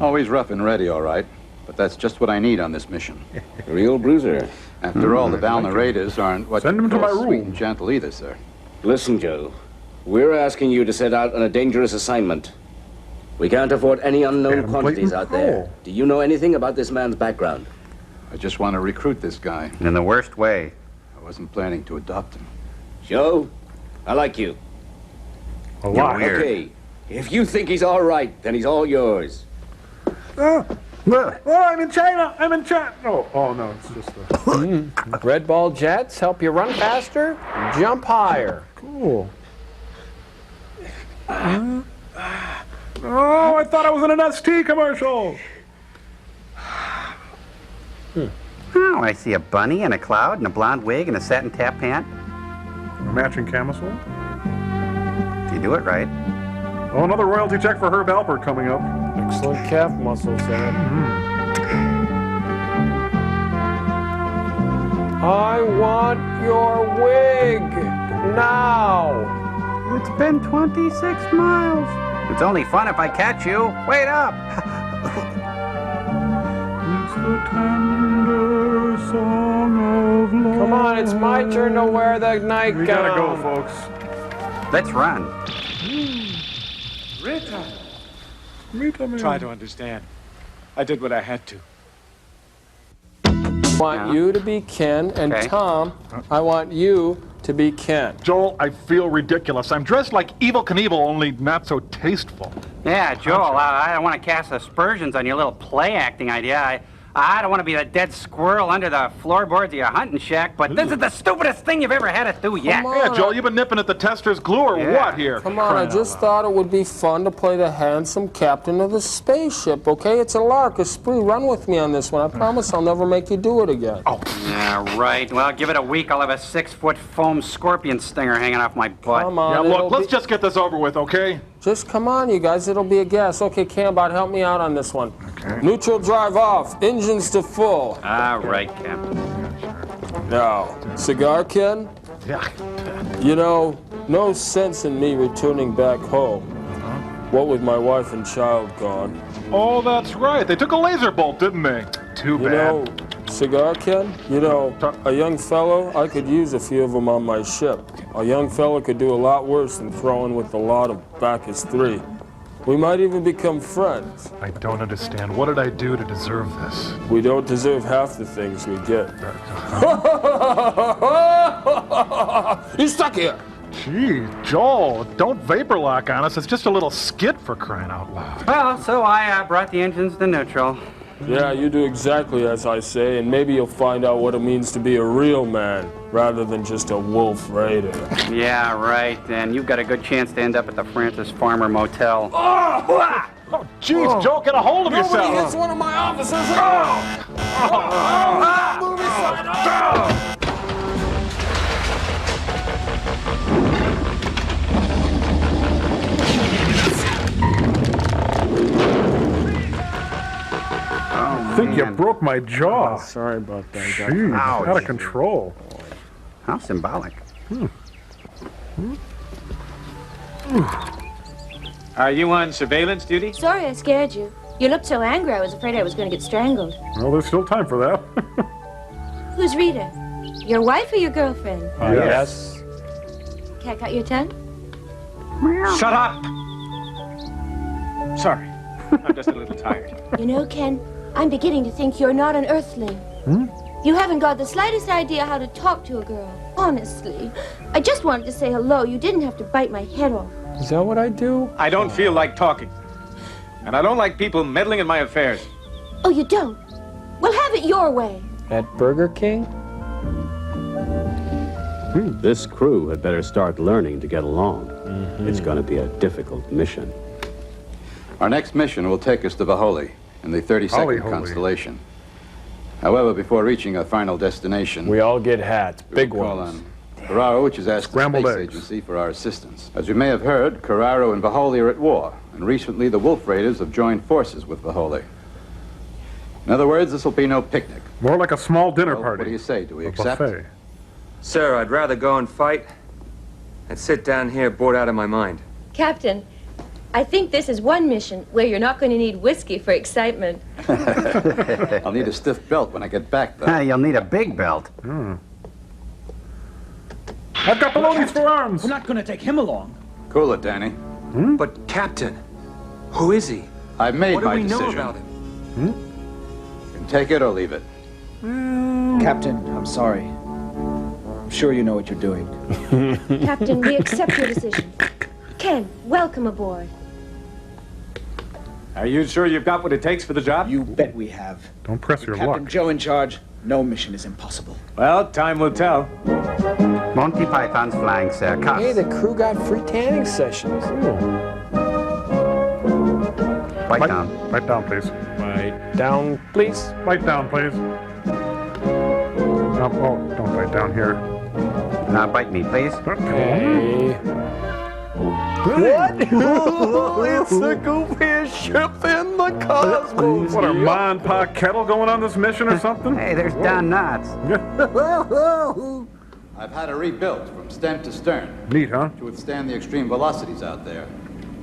Always rough and ready, all right. But that's just what I need on this mission. Real bruiser. After all, the Valna Raiders aren't what Send you them to call my sweet room. and gentle either, sir. Listen, Joe. We're asking you to set out on a dangerous assignment. We can't afford any unknown Adam quantities Clayton out there. Powell. Do you know anything about this man's background? I just want to recruit this guy. In the worst way. I wasn't planning to adopt him. Joe, I like you. A lot. Weird. Okay, if you think he's all right, then he's all yours. Oh, I'm in China. I'm in China. Oh no, it's just a... Red ball jets help you run faster, jump higher. Cool. Oh, I thought I was in an ST commercial. Oh, I see a bunny and a cloud and a blonde wig and a satin tap pant. A matching camisole. You do it right. Oh, another royalty check for Herb Alpert coming up. Excellent calf muscle, Sam. I want your wig now. It's been 26 miles. It's only fun if I catch you. Wait up. It's the tender song of love. Come on, it's my turn to wear the nightgown. We gotta go, folks. Let's run. Rita! Rita, man. Try to understand. I did what I had to. I want you to be Ken, and Okay. Tom, I want you to be Ken. Joel, I feel ridiculous. I'm dressed like Evel Knievel, only not so tasteful. Yeah, Joel, I don't want to cast aspersions on your little play acting idea. I don't want to be the dead squirrel under the floorboards of your hunting shack, but this is the stupidest thing you've ever had to do yet. on. Yeah, Joel, you've been nipping at the tester's glue or what here? Come on, I just thought it would be fun to play the handsome captain of the spaceship, okay? It's a lark, a spree. Run with me on this one. I promise I'll never make you do it again. Oh. Yeah, right. Well, give it a week, I'll have a 6-foot foam scorpion stinger hanging off my butt. Come on. Yeah, look, let's just get this over with, okay? Just come on, you guys. It'll be a guess. Okay, Cambot, help me out on this one. Okay. Neutral drive off. Engines to full. All right, Captain. Now, cigar, Ken? Yeah. You know, no sense in me returning back home. What with my wife and child gone. Oh, that's right. They took a laser bolt, didn't they? Too bad. You know, cigar, Ken? You know, a young fellow, I could use a few of them on my ship. A young fellow could do a lot worse than throwing with a lot of Bacchus 3. We might even become friends. I don't understand. What did I do to deserve this? We don't deserve half the things we get. You stuck here! Gee, Joel, don't vapor lock on us. It's just a little skit for crying out loud. Well, so I brought the engines to neutral. Yeah, you do exactly as I say, and maybe you'll find out what it means to be a real man, rather than just a wolf raider. Yeah, right. And you've got a good chance to end up at the Francis Farmer Motel. Oh, jeez, Joel, get a hold of yourself. Nobody hits one of my officers. Movie side. I think you broke my jaw. Sorry about that. Jeez, out of control. How symbolic. Are you on surveillance duty? Sorry I scared you. You looked so angry I was afraid I was going to get strangled. Well, there's still time for that. Who's Rita? Your wife or your girlfriend? Yes. Cat got your tongue? Shut up! Sorry. I'm just a little tired. You know, Ken, I'm beginning to think you're not an earthling. You haven't got the slightest idea how to talk to a girl. Honestly. I just wanted to say hello. You didn't have to bite my head off. Is that what I do? I don't feel like talking. And I don't like people meddling in my affairs. Oh, you don't? Well, have it your way. At Burger King? This crew had better start learning to get along. It's going to be a difficult mission. Our next mission will take us to Vaholi in the 32nd constellation. However, before reaching our final destination, We all get hats, big call ones. on Carraro, which has asked Scrambled the Space eggs. Agency for our assistance. As you may have heard, Carraro and Vaholi are at war, and recently the Wolf Raiders have joined forces with Vaholi. In other words, this will be no picnic. More like a small dinner So, party. What do you say? Do we A accept? buffet. Sir, I'd rather go and fight than sit down here bored out of my mind. Captain, I think this is one mission where you're not going to need whiskey for excitement. I'll need a stiff belt when I get back, though. You'll need a big belt. I've got balonies for arms. We're not going to take him along. Cool it, Danny. But, Captain, who is he? I've made What do my we know decision. about him? You can take it or leave it. Captain, I'm sorry. I'm sure you know what you're doing. Captain, we accept your decision. Ken, welcome aboard. Are you sure you've got what it takes for the job? You bet we have. Don't press your Captain luck. Joe in charge. No mission is impossible. Well, time will tell. Monty Python's Flying Circus. Hey, the crew got free tanning sessions. Bite down. Bite down, please. Right down, please. Bite down, please. Oh, don't bite down here. Bite me, please. Hey. What? It's the goofiest ship in the cosmos. What, a Ma and Pa kettle going on this mission or something? Hey, there's Don Knotts. I've had it rebuilt from stem to stern Neat, huh? to withstand the extreme velocities out there.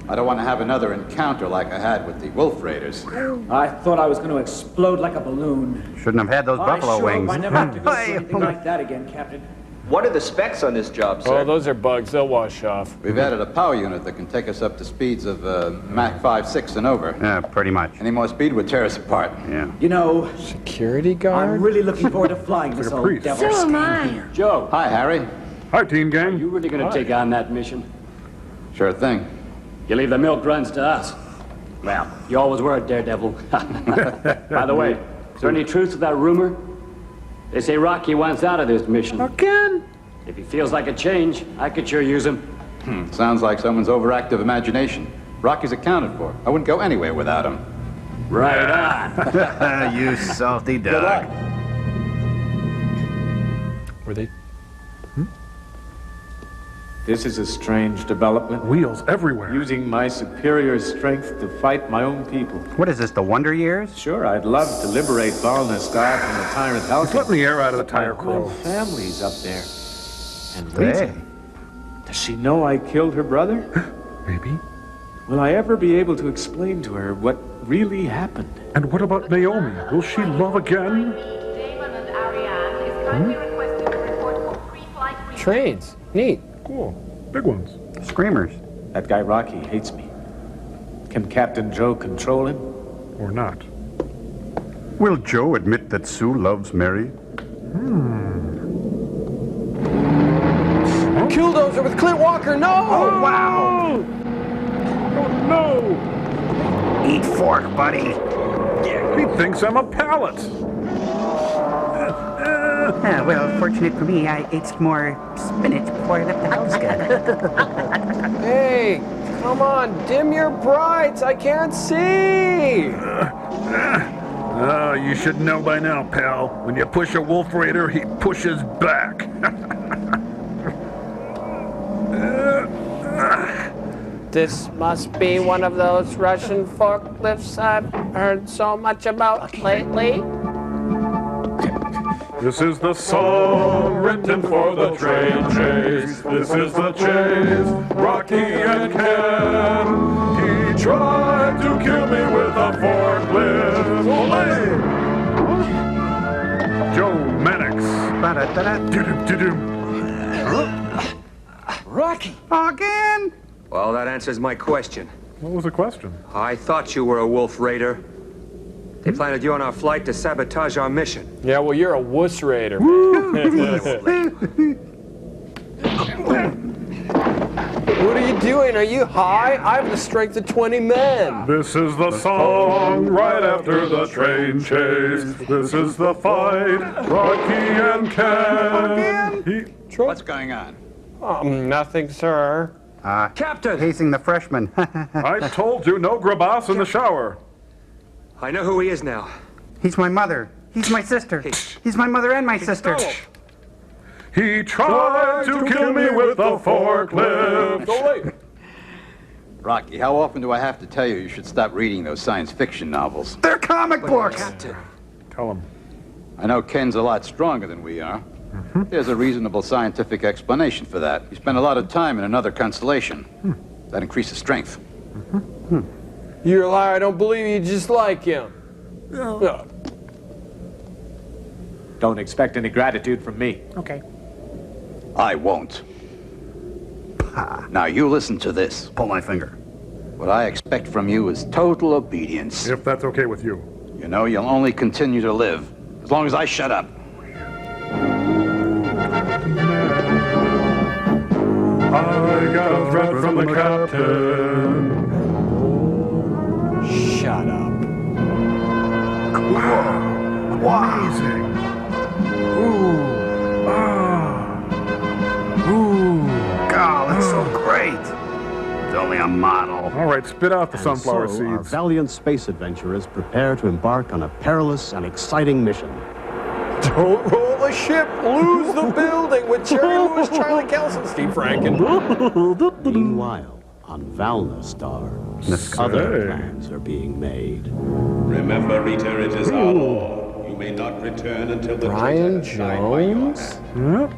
I don't want to have another encounter like I had with the Wolf Raiders. I thought I was going to explode like a balloon. Shouldn't have had those buffalo wings. I never have to go through anything like that again, Captain. What are the specs on this job, sir? Oh, those are bugs. They'll wash off. We've added a power unit that can take us up to speeds of Mach 5.6 and over. Yeah, pretty much. Any more speed would tear us apart. Yeah. You know, Security guard? I'm really looking forward to flying this Like a old priest. devil So am stain I. here. Joe, Hi, Harry. Hi, Teen Gang. You really gonna take on that mission? Sure thing. You leave the milk runs to us. Well, you always were a daredevil. By the way, is there any truth to that rumor? They say Rocky wants out of this mission. Again? If he feels like a change, I could sure use him. Sounds like someone's overactive imagination. Rocky's accounted for. I wouldn't go anywhere without him. Right on. You salty dog. Good luck. Were they? This is a strange development. Wheels everywhere. Using my superior strength to fight my own people. What is this, the Wonder Years? Sure, I'd love to liberate Valnestar from the tyrant Halcyon. Just letting the air out of the tire My whole crow. family's up there. And Hey. Rita, does she know I killed her brother? Maybe. Will I ever be able to explain to her what really happened? And what about Naomi? Will she love again? Trades. Neat. Cool. Big ones. Screamers. That guy Rocky hates me. Can Captain Joe control him? Or not? Will Joe admit that Sue loves Mary? Killdozer with Clint Walker. No! Oh, wow! Oh, no! Eat fork, buddy. He thinks I'm a pallet. Well, fortunate for me, I ate some more spinach before I left the house, guy. Hey, come on, dim your brights. I can't see. Oh, you should know by now, pal. When you push a wolf raider, he pushes back. This must be one of those Russian forklifts I've heard so much about lately. This is the song written for the train chase. This is the chase, Rocky and Ken. He tried to kill me with a forklift. Olay! Joe Mannix. Rocky! Again? Well, that answers my question. What was the question? I thought you were a wolf raider. They planted you on our flight to sabotage our mission. Yeah, well, you're a wuss raider. What are you doing? Are you high? I have the strength of 20 men. This is the song right after the train chase. This is the fight, Rocky and Ken. What's going on? Nothing, sir. Captain! Pacing the freshman. I told you, no grabas in the shower. I know who he is now. He's my mother. He's my sister. He's my mother and my sister. He tried to kill me with a forklift. Rocky, how often do I have to tell you should stop reading those science fiction novels? They're comic books. Captain. Tell him. I know Ken's a lot stronger than we are. There's a reasonable scientific explanation for that. He spent a lot of time in another constellation. That increases strength. You're a liar. I don't believe you just like him. No. Don't expect any gratitude from me. Okay. I won't. Now you listen to this. Pull my finger. What I expect from you is total obedience. If that's okay with you. You know, you'll only continue to live as long as I shut up. I got a threat from the captain. Shut up. Amazing. Ooh. Ooh. God, that's so great. It's only a model. All right, spit out the sunflower So our seeds. valiant space adventurers prepare to embark on a perilous and exciting mission. Don't roll the ship, lose the building with Jerry Lewis, Charlie Kelson, Steve Franken. Meanwhile, on Valnestar, other plans are being made. Remember, Rita, it is our law. You may not return until the Brian traitor signed by your Jones? hand.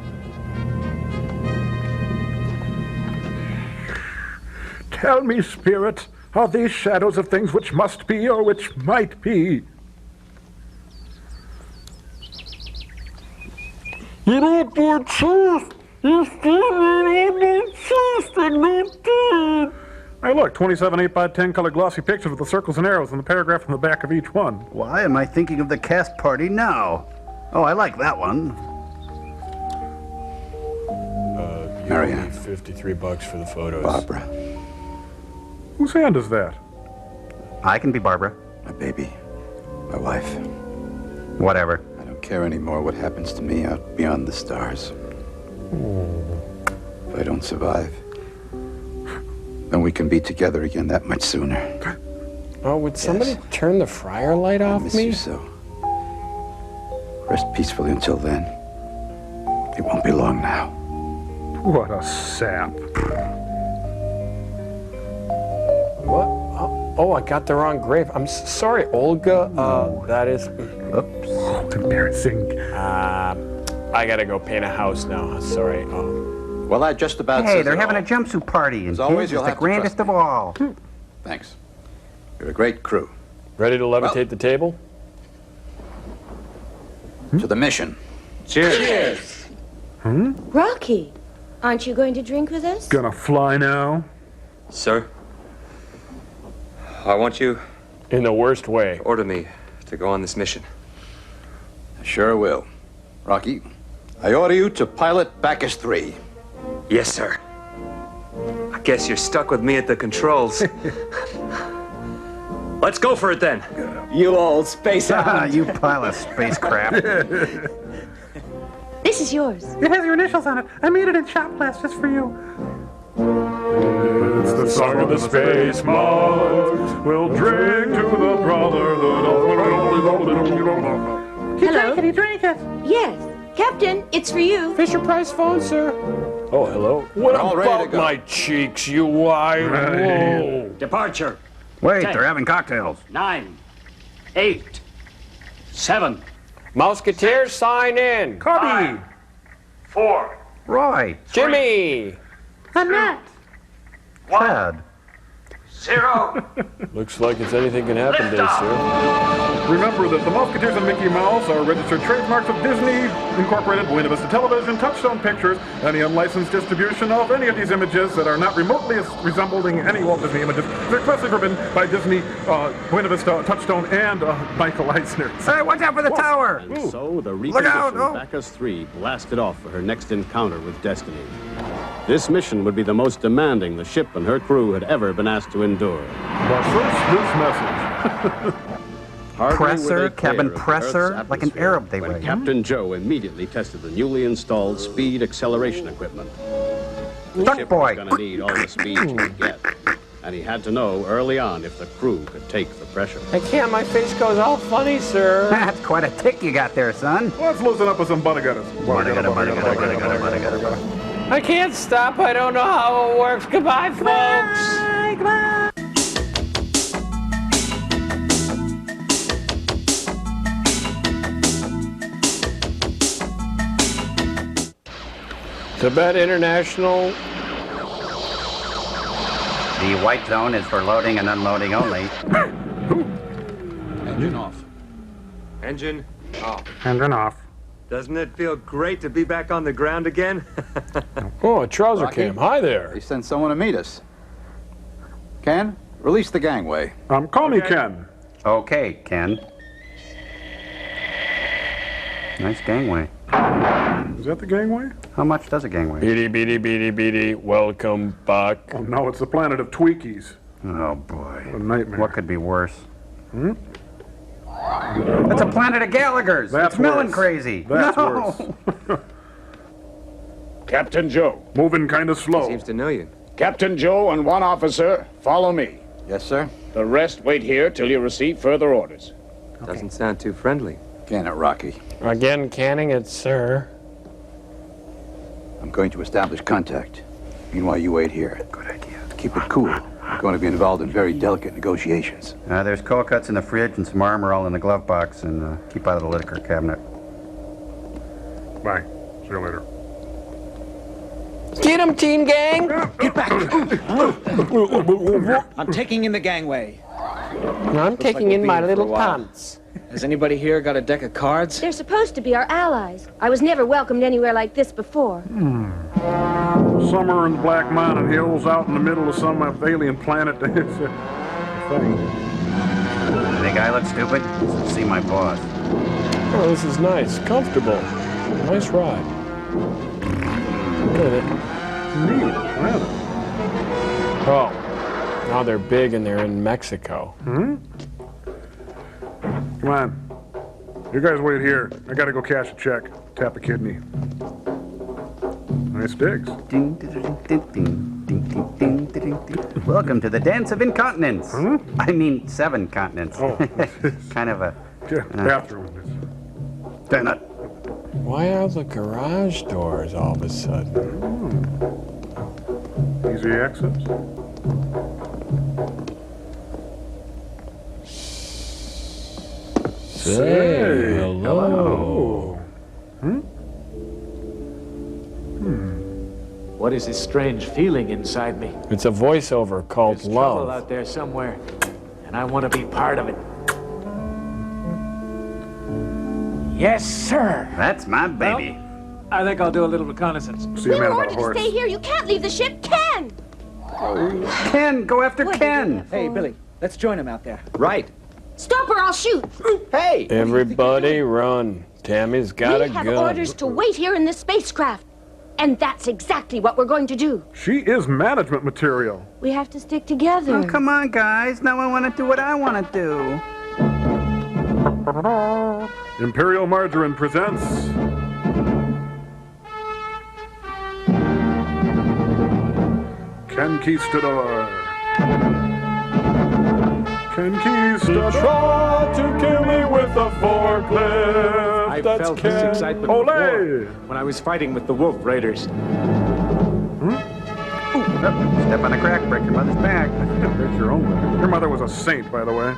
Tell me, spirit, are these shadows of things which must be or which might be? You don't do truth. You don't do truth. Hey, look, 27 8x10 color glossy pictures with the circles and arrows and the paragraph on the back of each one. Why am I thinking of the cast party now? Oh, I like that one. Marianne. $53 for the photos. Barbara. Whose hand is that? I can be Barbara. My baby. My wife. Whatever. I don't care anymore what happens to me out beyond the stars. If I don't survive, then we can be together again that much sooner. Oh, would somebody turn the fryer light I off miss me? you so. Rest peacefully until then. It won't be long now. What a sap. What? Oh, I got the wrong grave. I'm sorry, Olga. That is... Oops. Oh, embarrassing. I gotta go paint a house now. Sorry. Well, that just about Hey, says they're it having all. a jumpsuit party, and As always, his you'll is the have to trust grandest me. of all. Thanks. You're a great crew. Ready to levitate the table? To the mission. Cheers. Rocky, aren't you going to drink with us? Gonna fly now? Sir, I want you... In the worst way. Order me to go on this mission. I sure will. Rocky, I order you to pilot Bacchus 3. Yes, sir. I guess you're stuck with me at the controls. Let's go for it then. You old space hound. You pile of spacecraft. This is yours. It has your initials on it. I made it in shot blast just for you. It's the song of the space mods. We'll drink to the brotherhood of... Hello? He drank it. Yes. Captain, it's for you. Fisher Price phone, sir. Oh, hello. What all ready to about go. my cheeks, you wide? Whoa. Departure. Wait, 10, they're having cocktails. 9, 8, 7, Musketeers, sign in. Cubby. 4, Roy. Jimmy. Annette. Ted. 0. Looks like it's anything can happen day, sir. Remember that the Musketeers and Mickey Mouse are registered trademarks of Disney Incorporated, Buena Vista Television, Touchstone Pictures. Any unlicensed distribution of any of these images that are not remotely resembling any Walt Disney images is expressly forbidden by Disney, Buena Vista, Touchstone, and Michael Eisner. Hey, watch out for the tower! And so the Look out, reconditioned oh. Bacchus 3 blasted off for her next encounter with destiny. This mission would be the most demanding the ship and her crew had ever been asked to endure. But first, this message. Hardly were Presser, they clear cabin of the presser, Earth's like an atmosphere Arab they when were. Captain Joe immediately tested the newly installed speed acceleration equipment. The Duck ship boy. was going to need all the speed she could get, and he had to know early on if the crew could take the pressure. I can't. My face goes all funny, sir. That's quite a tick you got there, son. Let's loosen up with some buttagatas. I can't stop. I don't know how it works. Goodbye, folks. Tibet International. The white zone is for loading and unloading only. Engine off. Engine off. Engine off. Doesn't it feel great to be back on the ground again? Oh, a trouser Rocky? cam. Hi there. They sent someone to meet us. Ken, release the gangway. Call me Ken. Okay, Ken. Nice gangway. Is that the gangway? How much does a gangway? Beady, beady, beady, beady. Welcome back. Oh, no, it's the planet of Tweakies. Oh, boy. What a nightmare. What could be worse? That's a planet of Gallagher's. That's it's melon worse. crazy. That's no. worse. Captain Joe. Moving kind of slow. Seems to know you. Captain Joe and one officer, follow me. Yes, sir? The rest wait here till you receive further orders. Doesn't sound too friendly. Can it, Rocky? Again, canning it, sir. I'm going to establish contact. Meanwhile, you wait here. Good idea. Keep it cool. We're going to be involved in very delicate negotiations. There's cold cuts in the fridge and some armor all in the glove box, and keep out of the liquor cabinet. Bye. See you later. Get him, teen gang! Get back! I'm taking in the gangway. I'm taking in my little pants. Has anybody here got a deck of cards? They're supposed to be our allies. I was never welcomed anywhere like this before. Summer in the Black Mountain Hills out in the middle of some alien planet. It's a thing. Think I look stupid? See my boss. Oh, this is nice. Comfortable. Nice ride. Look at it. Neat. Wow. Oh, now they're big and they're in Mexico. Hmm? Come on. You guys wait here. I gotta go cash a check. Tap a kidney. Nice digs. Welcome to the dance of incontinence. Huh? I mean, 7 continents. Oh. Kind of a... Bathroom. Damn it. Why are the garage doors all of a sudden? Easy access. Say hello. What is this strange feeling inside me? It's a voiceover called There's trouble Love. out there somewhere, and I want to be part of it. Yes, sir. That's my baby. Well, I think I'll do a little reconnaissance. See a We man were about a ordered to horse. stay here. You can't leave the ship. Ken! Ken, go after What? Ken. Hey, Billy, let's join him out there. Right. Stop or I'll shoot. Hey! Everybody run. Tammy's got We a have gun. orders to wait here in this spacecraft. And that's exactly what we're going to do. She is management material. We have to stick together. Oh, come on, guys. Now I want to do what I want to do. Imperial Margarine presents... Conquistador. Conquistador. Try to kill me with a forklift. I That's felt Ken. this excitement Ole! before when I was fighting with the Wolf Raiders. Step on a crack, break your mother's back. Break your own back. Your mother was a saint, by the way.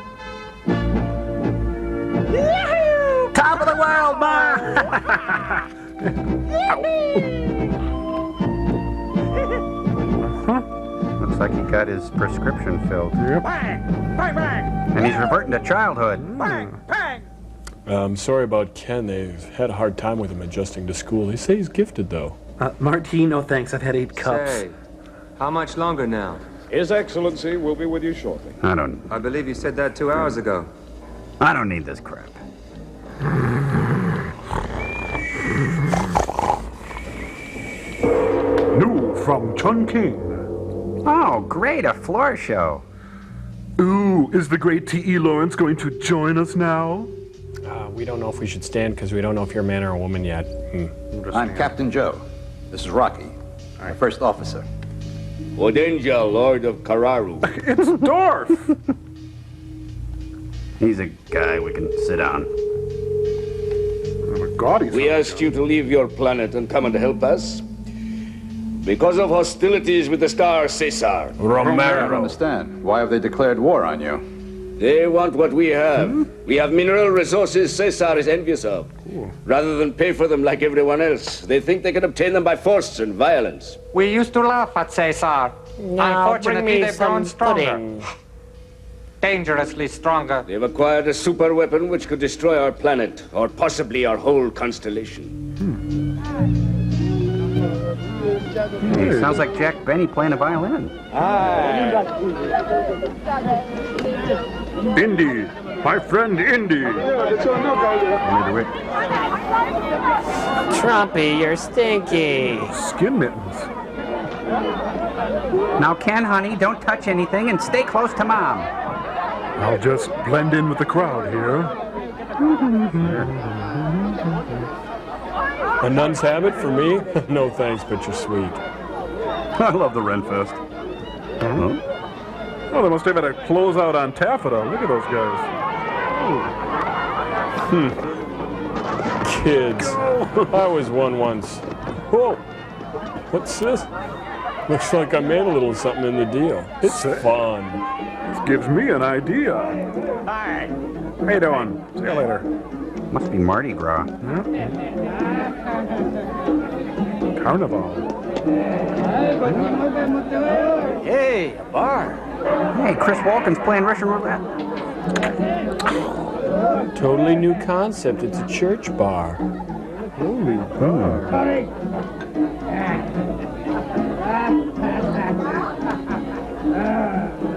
Top of the world, Ma! Looks like he got his prescription filled. Yep. Bang! Bang, bang! And he's reverting to childhood. Bang! Bang! Sorry about Ken. They've had a hard time with him adjusting to school. They say he's gifted, though. Martine, no thanks. I've had 8 cups. Say, how much longer now? His Excellency will be with you shortly. I believe you said that 2 hours ago. I don't need this crap. New from Chungking. Oh, great, a floor show. Ooh, is the great T.E. Lawrence going to join us now? We don't know if we should stand because we don't know if you're a man or a woman yet. I'm Captain Joe. This is Rocky, my first officer. Odenja, Lord of Kararu. It's Dorf! He's a guy we can sit on. We asked you to leave your planet and come and help us because of hostilities with the star Caesar. I don't understand. Why have they declared war on you? They want what we have. We have mineral resources Caesar is envious of. Rather than pay for them like everyone else, they think they can obtain them by force and violence. We used to laugh at Caesar. Unfortunately, they've grown stronger. Dangerously stronger. They've acquired a super weapon which could destroy our planet, or possibly our whole constellation. Hey, sounds like Jack Benny playing a violin. Indy, my friend Indy. Trumpy, you're stinky. Skin mittens. Now, Ken, honey, don't touch anything and stay close to Mom. I'll just blend in with the crowd here. A nun's habit for me? No thanks, but you're sweet. I love the Renfest. Oh, they must have had a closeout on taffeta. Look at those guys. Kids. I was one once. Whoa. What's this? Looks like I made a little something in the deal. It's fun. This gives me an idea. Hi. How you doing? See you later. Must be Mardi Gras. Carnival. Hey, a bar. Hey, Chris Walken's playing Russian roulette. Totally new concept. It's a church bar. Holy bar.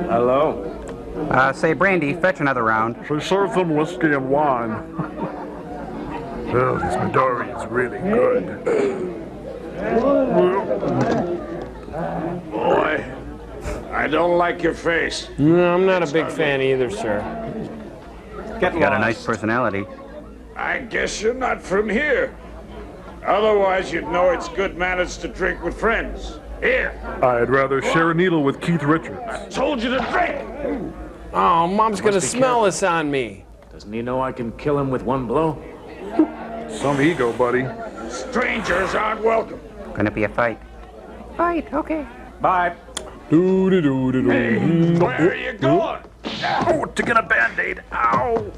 Hello? Say, Brandy, fetch another round. She serves them whiskey and wine. Oh, this Midori is really good. I don't like your face. No, I'm not a big fan either, sir. Get You got a lost. nice personality. I guess you're not from here. Otherwise, you'd know it's good manners to drink with friends. Here, I'd rather share a needle with Keith Richards. I told you to drink. Oh, Mom's gonna be smell this on me. Doesn't he know I can kill him with one blow? Some ego, buddy. Strangers aren't welcome. Gonna be a fight. Fight, okay. Bye. Hey, where are you going? Oh, to get a Band-Aid. Ow!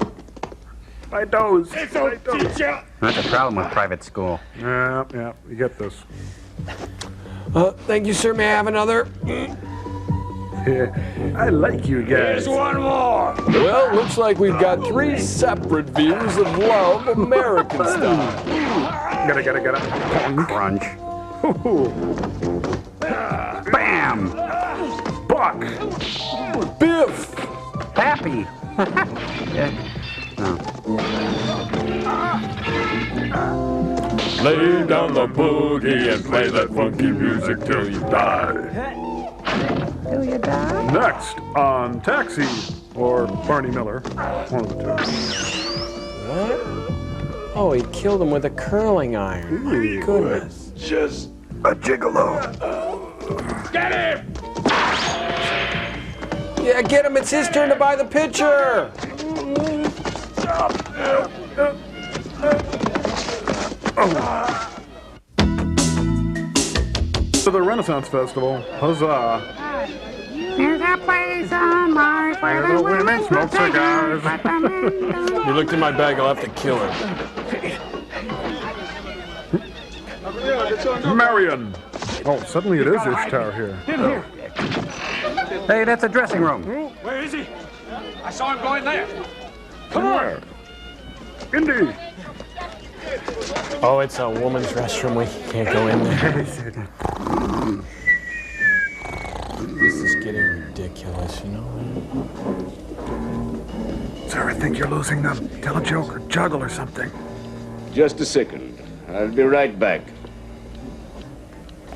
My nose. It's a teacher. That's a problem with private school. Yeah, you get this. Thank you, sir. May I have another? Yeah, I like you guys. Here's one more. Well, looks like we've got 3 separate views of love, American style. Get it. Crunch. Bam! Buck! Biff! Happy. Yeah. No. Lay down the boogie and play that funky music till you die. Till you die? Next on Taxi, or Barney Miller, one of the two. What? Oh, he killed him with a curling iron. My goodness. Just a gigolo. Get him! Yeah, get him. It's his turn to buy the pitcher. To the Renaissance Festival, huzzah! There's a place on Mars where the women smoke cigars. He looked in my bag. I'll have to kill him. Marion! Oh, suddenly it is Ishtar here. Hey, that's a dressing room. Where is he? I saw him going there. Come on! Indy! Oh, it's a woman's restroom. We can't go in there. This is getting ridiculous, you know? Sir, I think you're losing them. Tell a joke or juggle or something. Just a second. I'll be right back.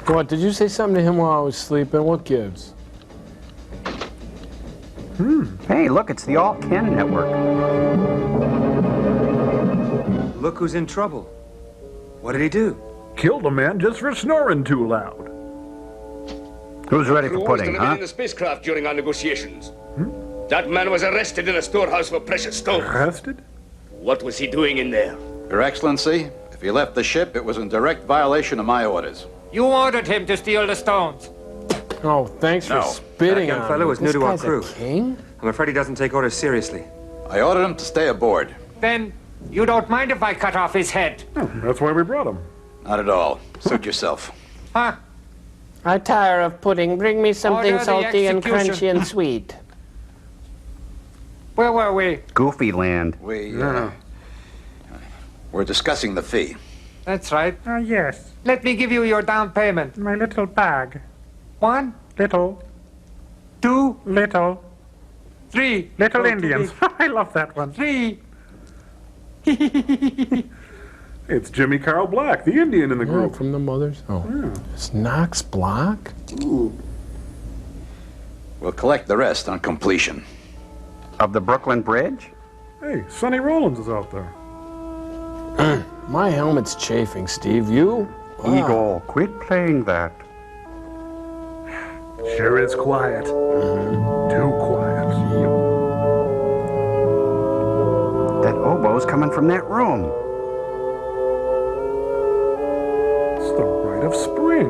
What, did you say something to him while I was sleeping? What gives? Hey, look, it's the All Ken Network. Look who's in trouble. What did he do? Killed a man just for snoring too loud. Who's ready Who for was pudding, the man huh? in the spacecraft during our negotiations? That man was arrested in a storehouse for precious stones. Arrested? What was he doing in there? Your Excellency, if he left the ship, it was in direct violation of my orders. You ordered him to steal the stones. Oh, thanks for spitting That young on fellow me. was new This to our guy's a crew. king? I'm afraid he doesn't take orders seriously. I ordered him to stay aboard. Then you don't mind if I cut off his head? That's why we brought him. Not at all. Suit yourself. Huh? I tire of pudding. Bring me something Order the salty and execution. crunchy and sweet. Where were we? Goofy Land. We're discussing the fee. That's right. Oh, yes. Let me give you your down payment. My little bag. 1, Little. 2, Little. 3. Little Go to Indians. I love that one. 3. It's Jimmy Carl Black, the Indian in the Oh, group. from the mothers? Oh. It's Knox Block? We'll collect the rest on completion. Of the Brooklyn Bridge? Hey, Sonny Rollins is out there. My helmet's chafing, Steve. You? Eagle, quit playing that. Sure is quiet. Too quiet. That oboe's coming from that room. It's the Rite of Spring.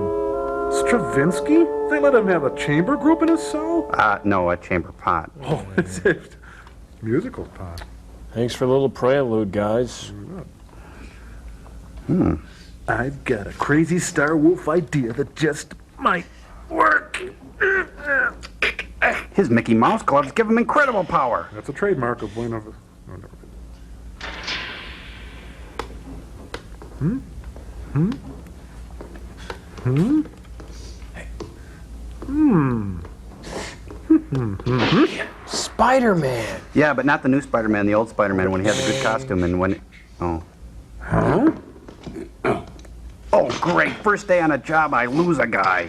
Stravinsky? They let him have a chamber group in his cell? No, a chamber pot. Oh, it's a musical pot. Thanks for a little prelude, guys. I've got a crazy Star Wolf idea that just might work. His Mickey Mouse gloves give him incredible power. That's a trademark of Buena Vista. No, never Spider-Man. Yeah, but not the new Spider-Man, the old Spider-Man when he had the good costume and when... Oh. Huh? Oh, great. First day on a job, I lose a guy.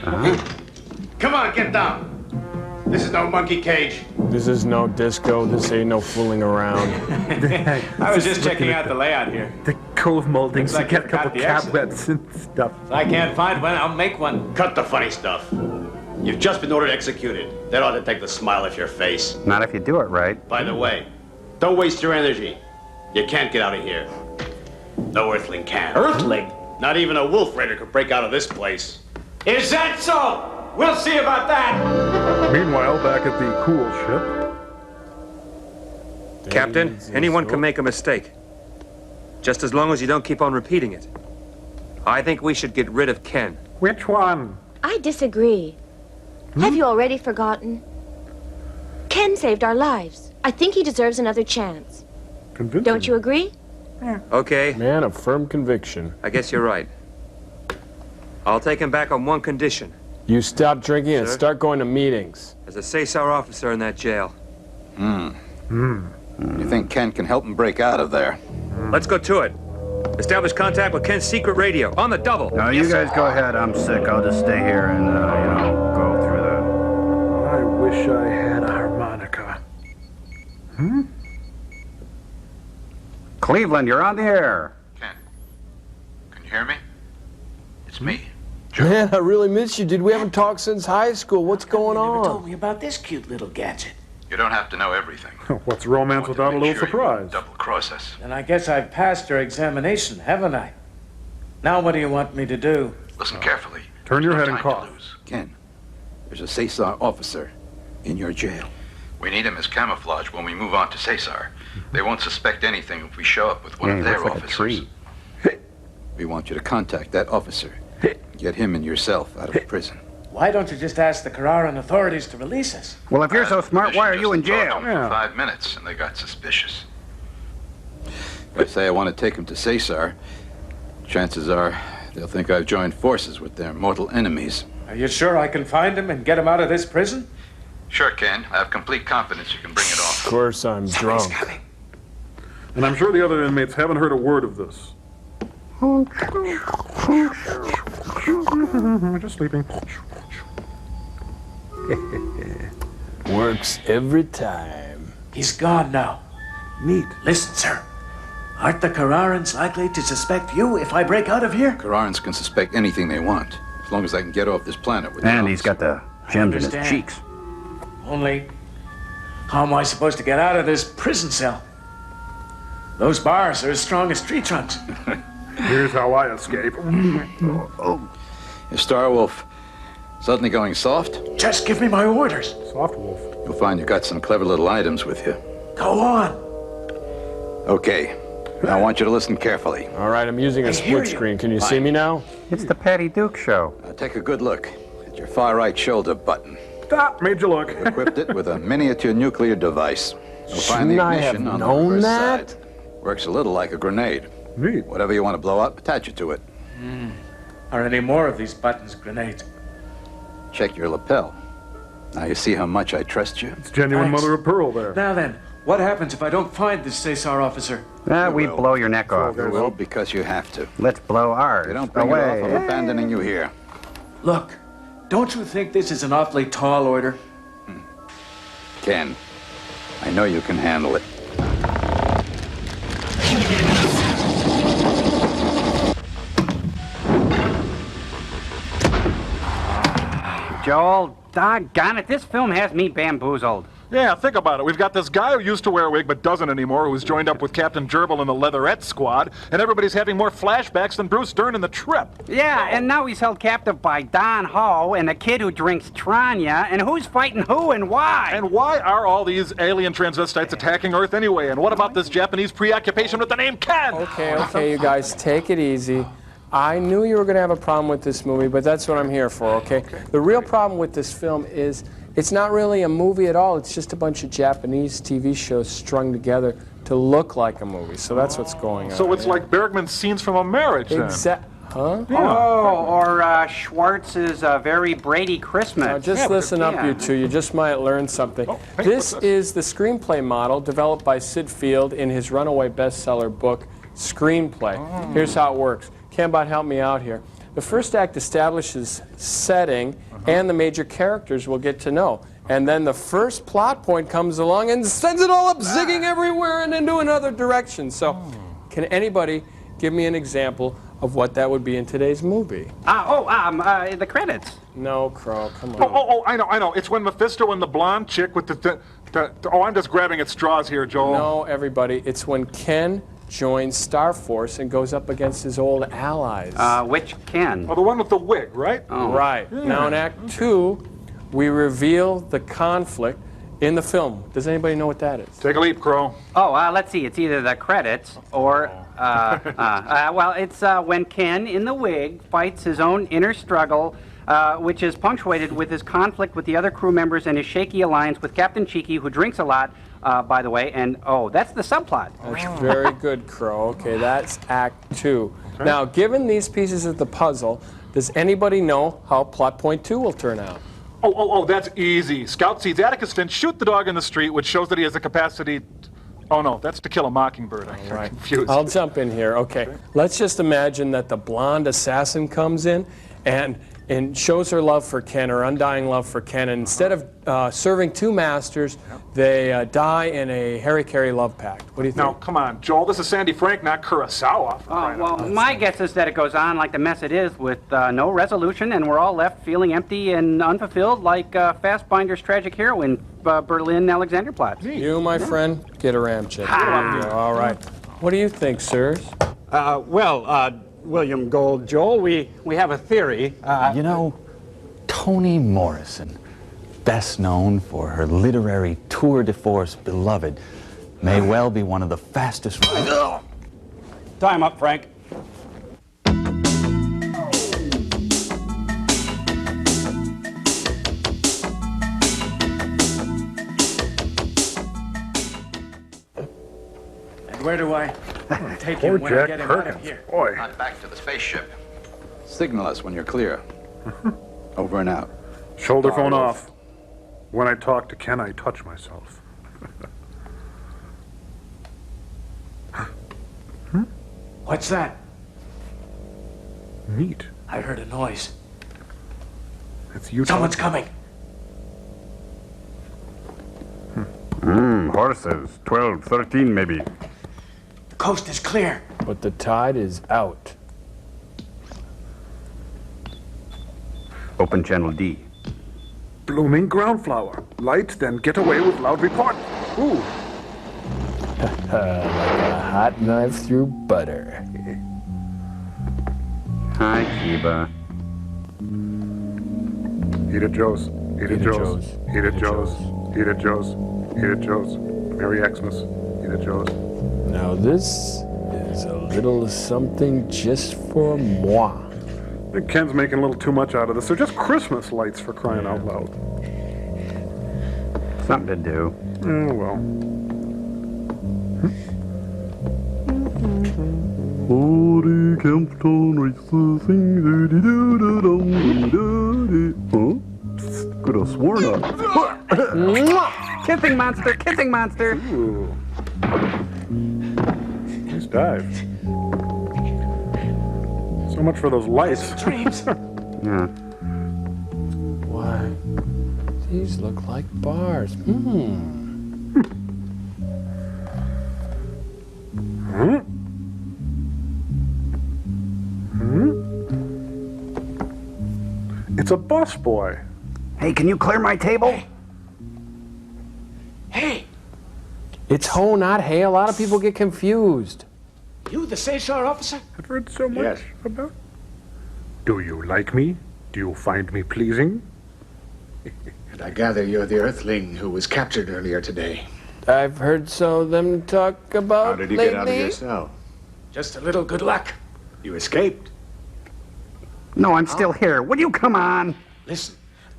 Come on, get down. This is no monkey cage. This is no disco. This ain't no fooling around. I was just checking out the layout here. The cove moldings, Looks like you get a you've couple got the exit. cobwebs and stuff. If I can't find one, I'll make one. Cut the funny stuff. You've just been ordered executed. That ought to take the smile off your face. Not if you do it right. By the way, don't waste your energy. You can't get out of here. No Earthling can. Earthling? Not even a wolf raider could break out of this place. Is that so? We'll see about that. Meanwhile, back at the cool ship. Captain, anyone can make a mistake. Just as long as you don't keep on repeating it. I think we should get rid of Ken. Which one? I disagree. Have you already forgotten? Ken saved our lives. I think he deserves another chance. Convincing. Don't you agree? Okay. Man of firm conviction. I guess you're right. I'll take him back on one condition. You stop drinking and Sir? start going to meetings. As a Cesar officer in that jail. You think Ken can help him break out of there? Let's go to it. Establish contact with Ken's secret radio. On the double. No, you guys go ahead. I'm sick. I'll just stay here and, go through the... I wish I had a harmonica. Cleveland, you're on the air. Ken, can you hear me? It's me. Man, I really miss you, dude. We haven't talked since high school. What's going You never told on? me about this cute little gadget. You don't have to know everything. What's romance without a little surprise? Double cross us. And I guess I've passed your examination, haven't I? Now what do you want me to do? Listen carefully. Turn your There's head no and time cough. to lose. Ken, there's a Cesar officer in your jail. We need him as camouflage when we move on to Cesar. They won't suspect anything if we show up with one of their looks like a officers. tree. We want you to contact that officer. Get him and yourself out of prison. Why don't you just ask the Carrarán authorities to release us? Well, if you're so smart, why are you in Just talked to jail? him for 5 minutes, and they got suspicious. If I say I want to take him to Cesar, chances are they'll think I've joined forces with their mortal enemies. Are you sure I can find him and get him out of this prison? Sure, Ken. I have complete confidence you can bring it off. Of course I'm drunk. And I'm sure the other inmates haven't heard a word of this. Just sleeping. Works every time. He's gone now. Neat. Listen, sir. Aren't the Carrarans likely to suspect you if I break out of here? Carrarans can suspect anything they want, as long as I can get off this planet with And he's got the gems in his understand. cheeks. Only, how am I supposed to get out of this prison cell? Those bars are as strong as tree trunks. Here's how I escape. Is Starwolf suddenly going soft? Just give me my orders. Soft wolf. You'll find you got some clever little items with you. Go on. Okay. Now I want you to listen carefully. All right, I'm using a I hear split you. screen. Can you see me now? It's the Patty Duke show. Now take a good look at your far right shoulder button. Stop! Made you look. Equipped it with a miniature nuclear device. You'll find the Shouldn't I have ignition on the known reverse that? side. Works a little like a grenade. Neat. Whatever you want to blow up, attach it to it. Are any more of these buttons grenades? Check your lapel. Now you see how much I trust you? It's genuine Thanks. mother of pearl there. Now then, what happens if I don't find this Cesar officer? We will. blow your neck off. You will because you have to. Let's blow ours. They don't bring away. it off, I'm abandoning you here. Look, don't you think this is an awfully tall order? Ken, I know you can handle it. Joel, doggone it, this film has me bamboozled. Yeah, think about it. We've got this guy who used to wear a wig but doesn't anymore, who's joined up with Captain Gerbil in the Leatherette Squad, and everybody's having more flashbacks than Bruce Dern in The Trip. Yeah, and now he's held captive by Don Ho and a kid who drinks Tranya, and who's fighting who and why? And why are all these alien transvestites attacking Earth anyway? And what about this Japanese preoccupation with the name Ken? Okay, you guys, take it easy. I knew you were going to have a problem with this movie, but that's what I'm here for, okay? The real problem with this film is it's not really a movie at all. It's just a bunch of Japanese TV shows strung together to look like a movie. So that's what's going on. So it's like Bergman's Scenes from a Marriage, then. Huh? Oh, or Schwartz's Very Brady Christmas. Now just listen up, you two. You just might learn something. This is the screenplay model developed by Sid Field in his runaway bestseller book, Screenplay. Here's how it works. Cambot, help me out here. the first act establishes setting and the major characters we'll get to know. And then the first plot point comes along and sends it all up zigging everywhere and into another direction. So can anybody give me an example of what that would be in today's movie? The credits. No, Crow, come on. Oh, I know. It's when Mephisto and the blonde chick with oh, I'm just grabbing at straws here, Joel. No, everybody, it's when Ken joins Star Force and goes up against his old allies. Which Ken? Oh, the one with the wig, right? Oh. Right. Yeah. Now in Act 2, we reveal the conflict in the film. Does anybody know what that is? Take a leap, Crow. Oh, let's see. It's either the credits or, well, it's when Ken in the wig fights his own inner struggle, which is punctuated with his conflict with the other crew members and his shaky alliance with Captain Cheeky, who drinks a lot, by the way, and, that's the subplot. That's very good, Crow. Okay, that's Act 2. Okay. Now, given these pieces of the puzzle, does anybody know how plot point 2 will turn out? Oh, that's easy. Scout sees Atticus Finch shoot the dog in the street, which shows that he has the capacity... Oh, no, that's To Kill a Mockingbird. I'm confused. I'll jump in here. Okay. Let's just imagine that the blonde assassin comes in and shows her love for Ken, her undying love for Ken, and instead of serving two masters, they die in a Harry-Carey love pact. What do you think? Now, come on, Joel, this is Sandy Frank, not Kurosawa. Well, my guess is that it goes on like the mess it is, with no resolution, and we're all left feeling empty and unfulfilled like Fassbinder's tragic heroine, Berlin Alexanderplatz. You, my friend, get a Ramjet. All right. What do you think, sirs? William Gold, Joel, we have a theory. You know, Toni Morrison, best known for her literary tour de force Beloved, may well be one of the fastest riders. Time up, Frank. And where do I take him when I get him out of here? Boy. On back to the spaceship. Signal us when you're clear. Over and out. Shoulder phone off. When I talk to Ken, I touch myself. What's that? Neat. I heard a noise. It's you. Someone's coming. Horses. 12, 13 maybe. The coast is clear. But the tide is out. Open channel D. Blooming ground flower. Light, then get away with loud report. Ooh. Like a hot knife through butter. Hi, Kiba. Eat it, Joe's. Eat it, Joe's. Eat it, Joe's. Eat it, Joe's. Eat it, Joe's. Merry Xmas. Eat it, Joe's. Now this is a little something just for moi. I think Ken's making a little too much out of this. They're just Christmas lights, for crying out loud. Something to do. Oh, well. Could have sworn Kissing monster, kissing monster. Ooh. Nice dive. So much for those lights. Dreams. Yeah. Why? These look like bars. It's a busboy. Hey, can you clear my table? Hey, It's ho, not hey. A lot of people get confused. you the Seychelles officer? I've heard so much about. Do you like me? Do you find me pleasing? And I gather you're the Earthling who was captured earlier today. I've heard some of them talk about How did you lately. get out of your cell? Just a little good luck. You escaped. No, I'm still here. Will you come on? Listen,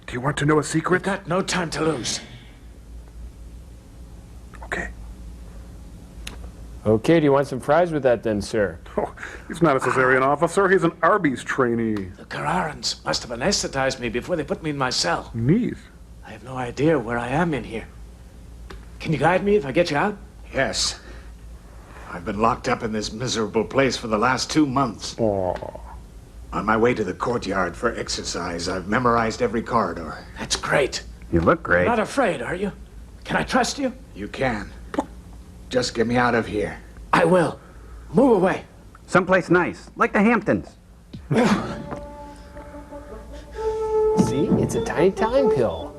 Do you want to know a secret? we've got no time to lose. Okay. Okay, do you want some fries with that then, sir? Oh, he's not a Caesarean officer. He's an Arby's trainee. The Carrarans must have anesthetized me before they put me in my cell. Neat. I have no idea where I am in here. Can you guide me if I get you out? Yes. I've been locked up in this miserable place for the last 2 months. Oh. On my way to the courtyard for exercise, I've memorized every corridor. That's great. You look great. Not afraid, are you? Can I trust you? You can. Just get me out of here. I will. Move away. Someplace nice, like the Hamptons. See, it's a tiny time pill.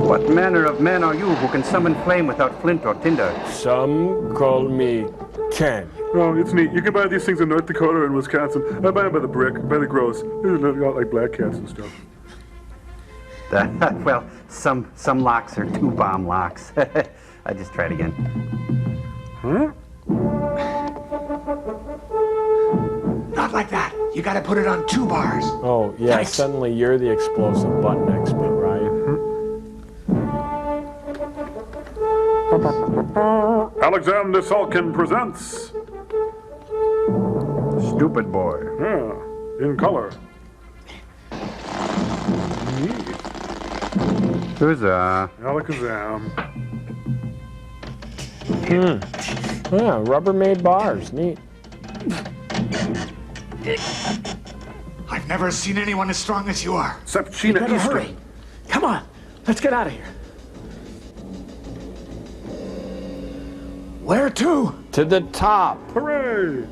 What manner of man are you who can summon flame without flint or tinder? Some call me Ken. Oh, it's neat. You can buy these things in North Dakota and Wisconsin. I buy them by the brick, by the gross. They're not like black cats and stuff. Well, some locks are 2-bomb locks. I just tried again. Huh? Not like that. You gotta put it on 2 bars. Oh, yeah, Thanks. Suddenly you're the explosive button expert, right? Alexander Salkin presents. Stupid boy. Yeah, in color. Huzzah. Alakazam. Yeah, Rubbermaid bars. Neat. I've never seen anyone as strong as you are. Except Sheena Better Easton. hurry. Come on. Let's get out of here. Where to? To the top. Hooray!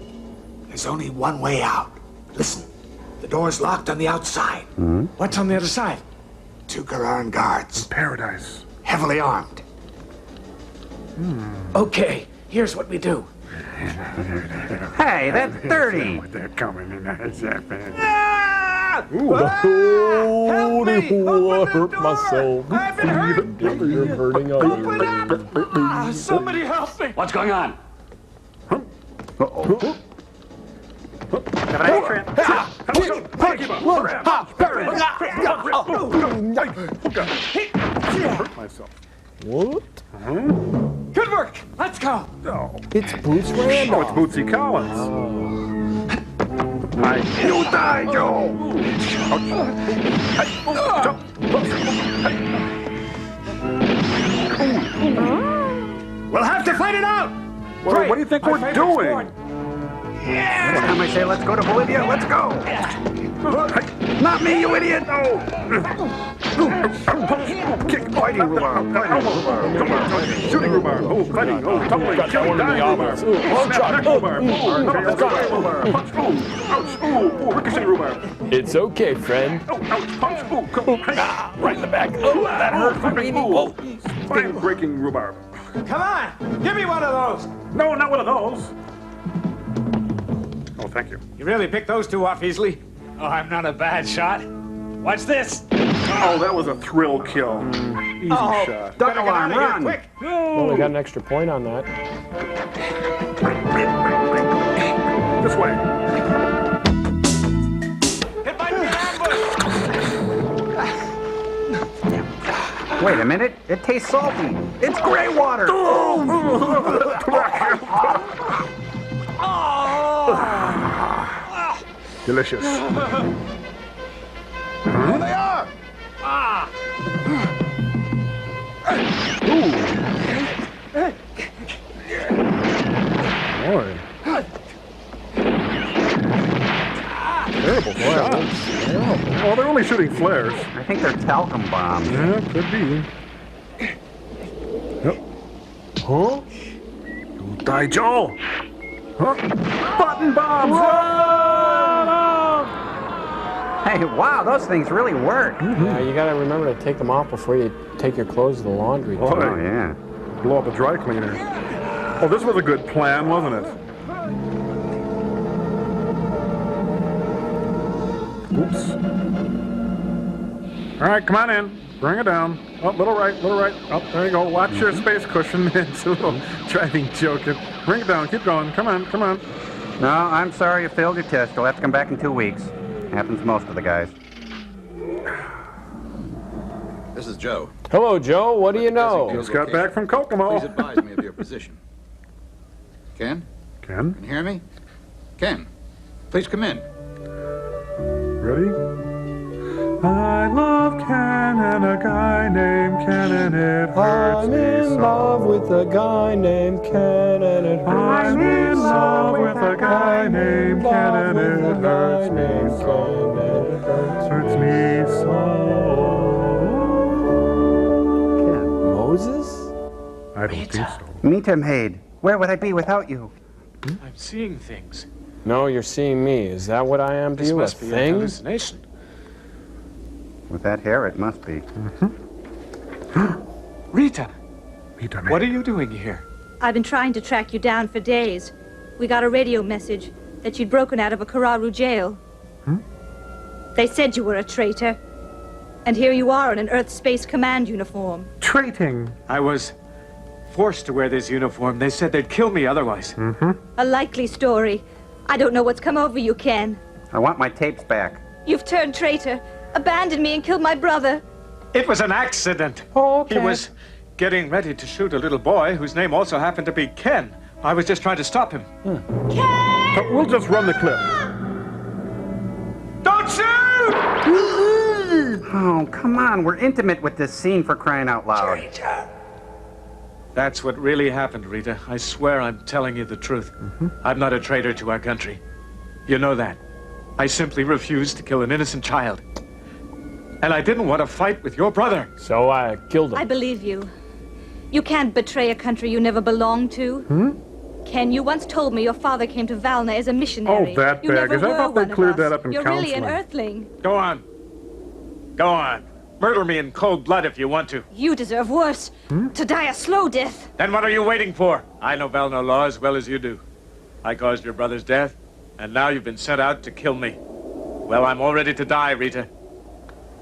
There's only one way out. Listen, the door's locked on the outside. What's on the other side? 2 Kararan guards. Paradise. Heavily armed. Okay, here's what we do. Hey, that's dirty. They're coming in. Help me! I hurt myself. I've been hurt. You're hurting others. Somebody help me. What's going on? Uh-oh. Got an extra. Hurt myself. What? Good work. Let's go. No. It's Bruce Randolph. Oh, it's Bootsy Collins. You die, Joe! We'll have to fight it out. What do you think we're doing? Next time I say let's go to Bolivia, let's go. Not me, you idiot. Kick, fighting rhubarb. Shooting rhubarb. Oh, fighting. Oh, tumbling. Killing, dying rhubarb. Snap, rhubarb. Punch. Ouch. Ooh, ricochet rhubarb. It's okay, friend. Oh, ouch. Punch. Ooh, come. Right in the back. Oh, that hurt. Spine breaking rhubarb. Come on. Give me one of those. No, not one of those. Oh, thank you. You really picked those 2 off easily. Oh, I'm not a bad shot. What's this? Oh, that was a thrill kill. Easy shot. Duck alarm, run. Quick. Well, we got an extra point on that. This way. It might be ambush. Wait a minute. It tastes salty. It's gray water. Delicious. There they are. Boy. Terrible shots. Oh, they're only shooting flares. I think they're talcum bombs. Yeah, could be. Yep. Huh? You die, Joel. Huh? Button bombs! Hey, wow, those things really work. Yeah, you gotta remember to take them off before you take your clothes to the laundry. Oh, Oh, yeah. blow up a dry cleaner. Oh, this was a good plan, wasn't it? Oops. All right, come on in. Bring it down. Oh, little right. Oh, there you go. Watch your space cushion. It's a little driving joke. Bring it down. Keep going. Come on. No, I'm sorry you failed your test. You'll have to come back in 2 weeks. Happens to most of the guys. This is Joe. Hello, Joe. What do you know? Just got back from Kokomo. Please advise me of your position. Ken? Ken? Can you hear me? Ken, please come in. Ready? I love Ken and a guy named Ken and it hurts I'm me in so. love with a guy named Ken and it hurts I'm me in so. love with a guy named Ken and it hurts me so. Hurts me so. Moses? I don't think so. Meter maid, where would I be without you? I'm seeing things. No, you're seeing me. Is that what I am to This you? must a be thing? a hallucination. With that hair, it must be. Rita, Rita, what are you doing here? I've been trying to track you down for days. We got a radio message that you'd broken out of a Kararu jail. They said you were a traitor. And here you are in an Earth Space Command uniform. Traiting. I was forced to wear this uniform. They said they'd kill me otherwise. A likely story. I don't know what's come over you, Ken. I want my tapes back. You've turned traitor, abandoned me and killed my brother. It was an accident. He was getting ready to shoot a little boy whose name also happened to be Ken. I was just trying to stop him. But we'll just run the clip. Don't shoot! Oh, come on. We're intimate with this scene, for crying out loud. That's what really happened, Rita. I swear I'm telling you the truth. I'm not a traitor to our country. You know that. I simply refused to kill an innocent child. And I didn't want to fight with your brother. So I killed him. I believe you. You can't betray a country you never belonged to. Ken, you once told me your father came to Valna as a missionary. Oh, that you never baggage. I were thought they one of cleared us. that up in You're counseling. really an Earthling. Go on. Go on. Murder me in cold blood if you want to. You deserve worse. To die a slow death. Then what are you waiting for? I know Valno law as well as you do. I caused your brother's death, and now you've been sent out to kill me. Well, I'm all ready to die, Rita.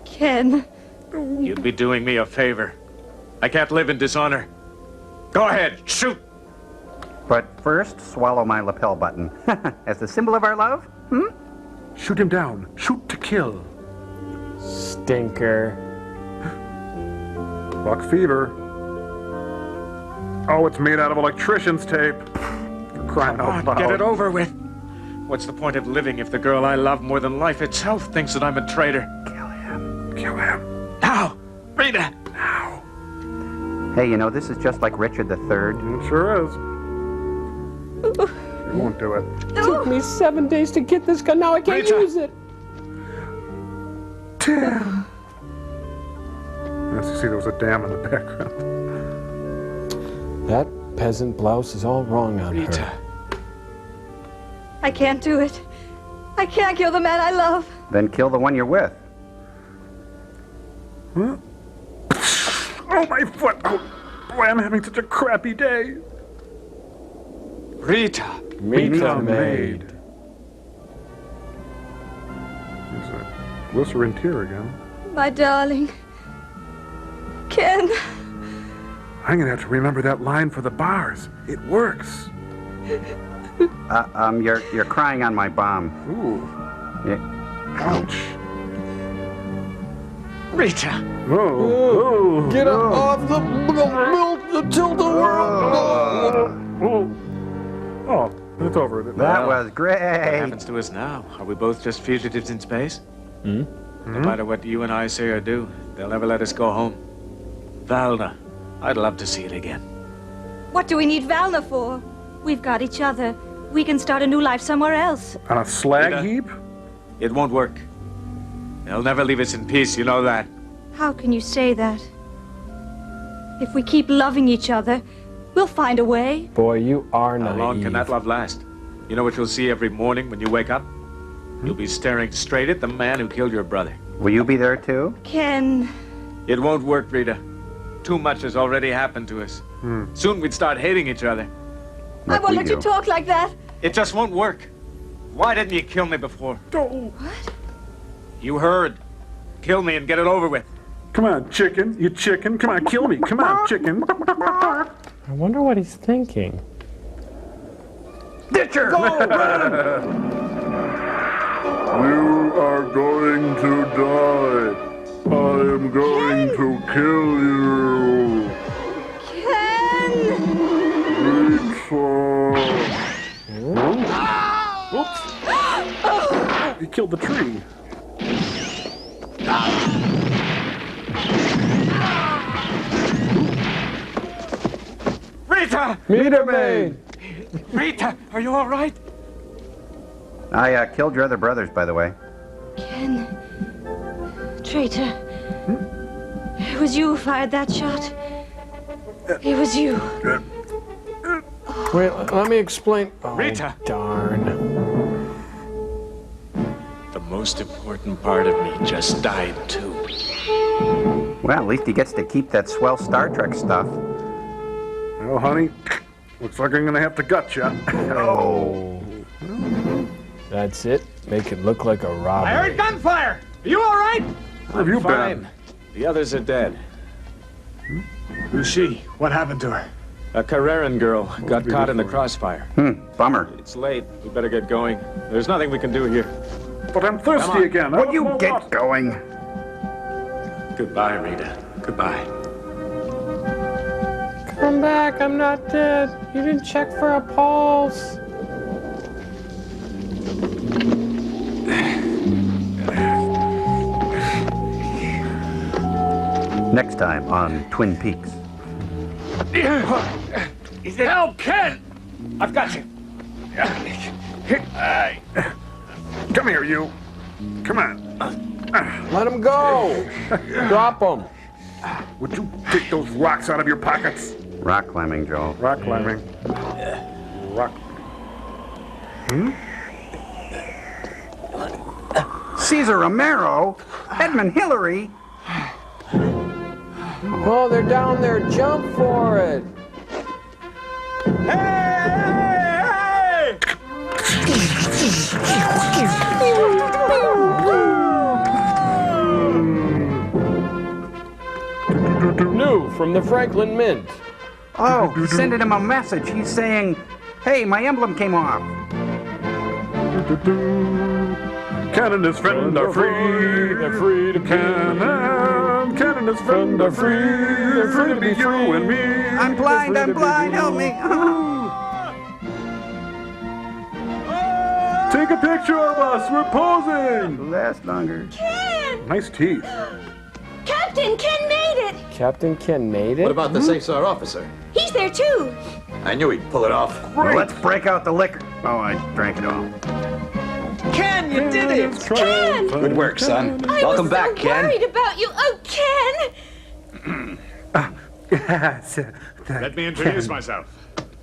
Ken. You'd be doing me a favor. I can't live in dishonor. Go ahead, shoot! But first, swallow my lapel button. As the symbol of our love? Shoot him down. Shoot to kill. Stinker. Buck fever. Oh, it's made out of electrician's tape. For crying out loud. Get it over with. What's the point of living if the girl I love more than life itself thinks that I'm a traitor? Kill him. Kill him. Now! Rita! Now. Hey, you know, this is just like Richard III. It sure is. You won't do it. It took me 7 days to get this gun. Now I can't use it. Damn. As you see, there was a dam in the background. That peasant blouse is all wrong on her. I can't do it. I can't kill the man I love. Then kill the one you're with. Huh? Oh, my foot! Oh, boy, I'm having such a crappy day. Rita! Rita maid. There's a glycerin tear again. My darling. Ken. I'm gonna have to remember that line for the bars. It works. You're crying on my bomb. Ooh. Yeah. Ouch. Rita! Whoa. Get up off the milk till the world. Oh, it's over. That was great. What happens to us now? Are we both just fugitives in space? No matter what you and I say or do, they'll never let us go home. Valna, I'd love to see it again. What do we need Valna for? We've got each other. We can start a new life somewhere else. On a slag Rita, heap? It won't work. They'll never leave us in peace, you know that. How can you say that? If we keep loving each other, we'll find a way. Boy, you are naive. How long can that love last? You know what you'll see every morning when you wake up? You'll be staring straight at the man who killed your brother. Will you be there too? Ken. It won't work, Rita. Too much has already happened to us. Soon we'd start hating each other. I won't let you talk like that. It just won't work. Why didn't you kill me before? What? You heard. Kill me and get it over with. Come on, chicken. You chicken. Come on, kill me. Come on, chicken. I wonder what he's thinking. Ditcher! You are going to die. I am going to kill you. Ken! Rita. Oops. He killed the tree. Rita! Meter maid! Rita, are you all right? I killed your other brothers, by the way. Ken. Traitor. It was you who fired that shot. It was you. Wait, let me explain. Oh, Rita! Darn. The most important part of me just died, too. Well, at least he gets to keep that swell Star Trek stuff. Well, honey, looks like I'm gonna have to gut you. Oh. That's it. Make it look like a robbery. I heard gunfire. Are you all right? Where have you Fine. been? The others are dead. Who's she? What happened to her? A Carreran girl got caught in the crossfire. Bummer. It's late. We better get going. There's nothing we can do here. But I'm thirsty again. Would you get going? Goodbye, Rita. Goodbye. Come back, I'm not dead. You didn't check for a pulse. Next time on Twin Peaks. Help, Ken! I've got you. Come here, you. Come on. Let him go. Drop him. Would you take those rocks out of your pockets? Rock climbing, Joel. Rock climbing. Rock. Caesar Romero? Edmund Hillary? Oh, they're down there. Jump for it. New from the Franklin Mint. Oh, he's sending him a message. He's saying, hey, my emblem came off. Ken and his friend are free. They're free to Ken and his friend are free. They're free to be you and me. I'm blind, help me. Take a picture of us. We're posing. Last longer. Ken! Nice teeth. Captain, Ken made it! Captain Ken made it? What about the Cesar officer? He's there too. I knew he'd pull it off. Well, let's break out the liquor. Oh, I drank it all. Ken, you did it! Ken! Good work, son. I Welcome was back, so Ken. worried about you. Oh, Ken! Let me introduce myself.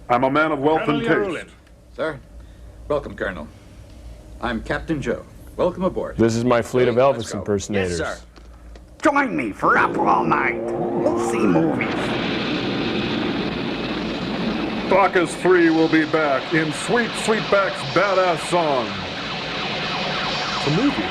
I'm a man of wealth and Colonel taste. Sir, welcome, Colonel. I'm Captain Joe. Welcome aboard. This is my fleet of Let's Elvis go. impersonators. Yes, sir. Join me for Up All Night. We'll see movies. Bacchus 3 will be back in Sweet Sweetback's badass song. It's a movie.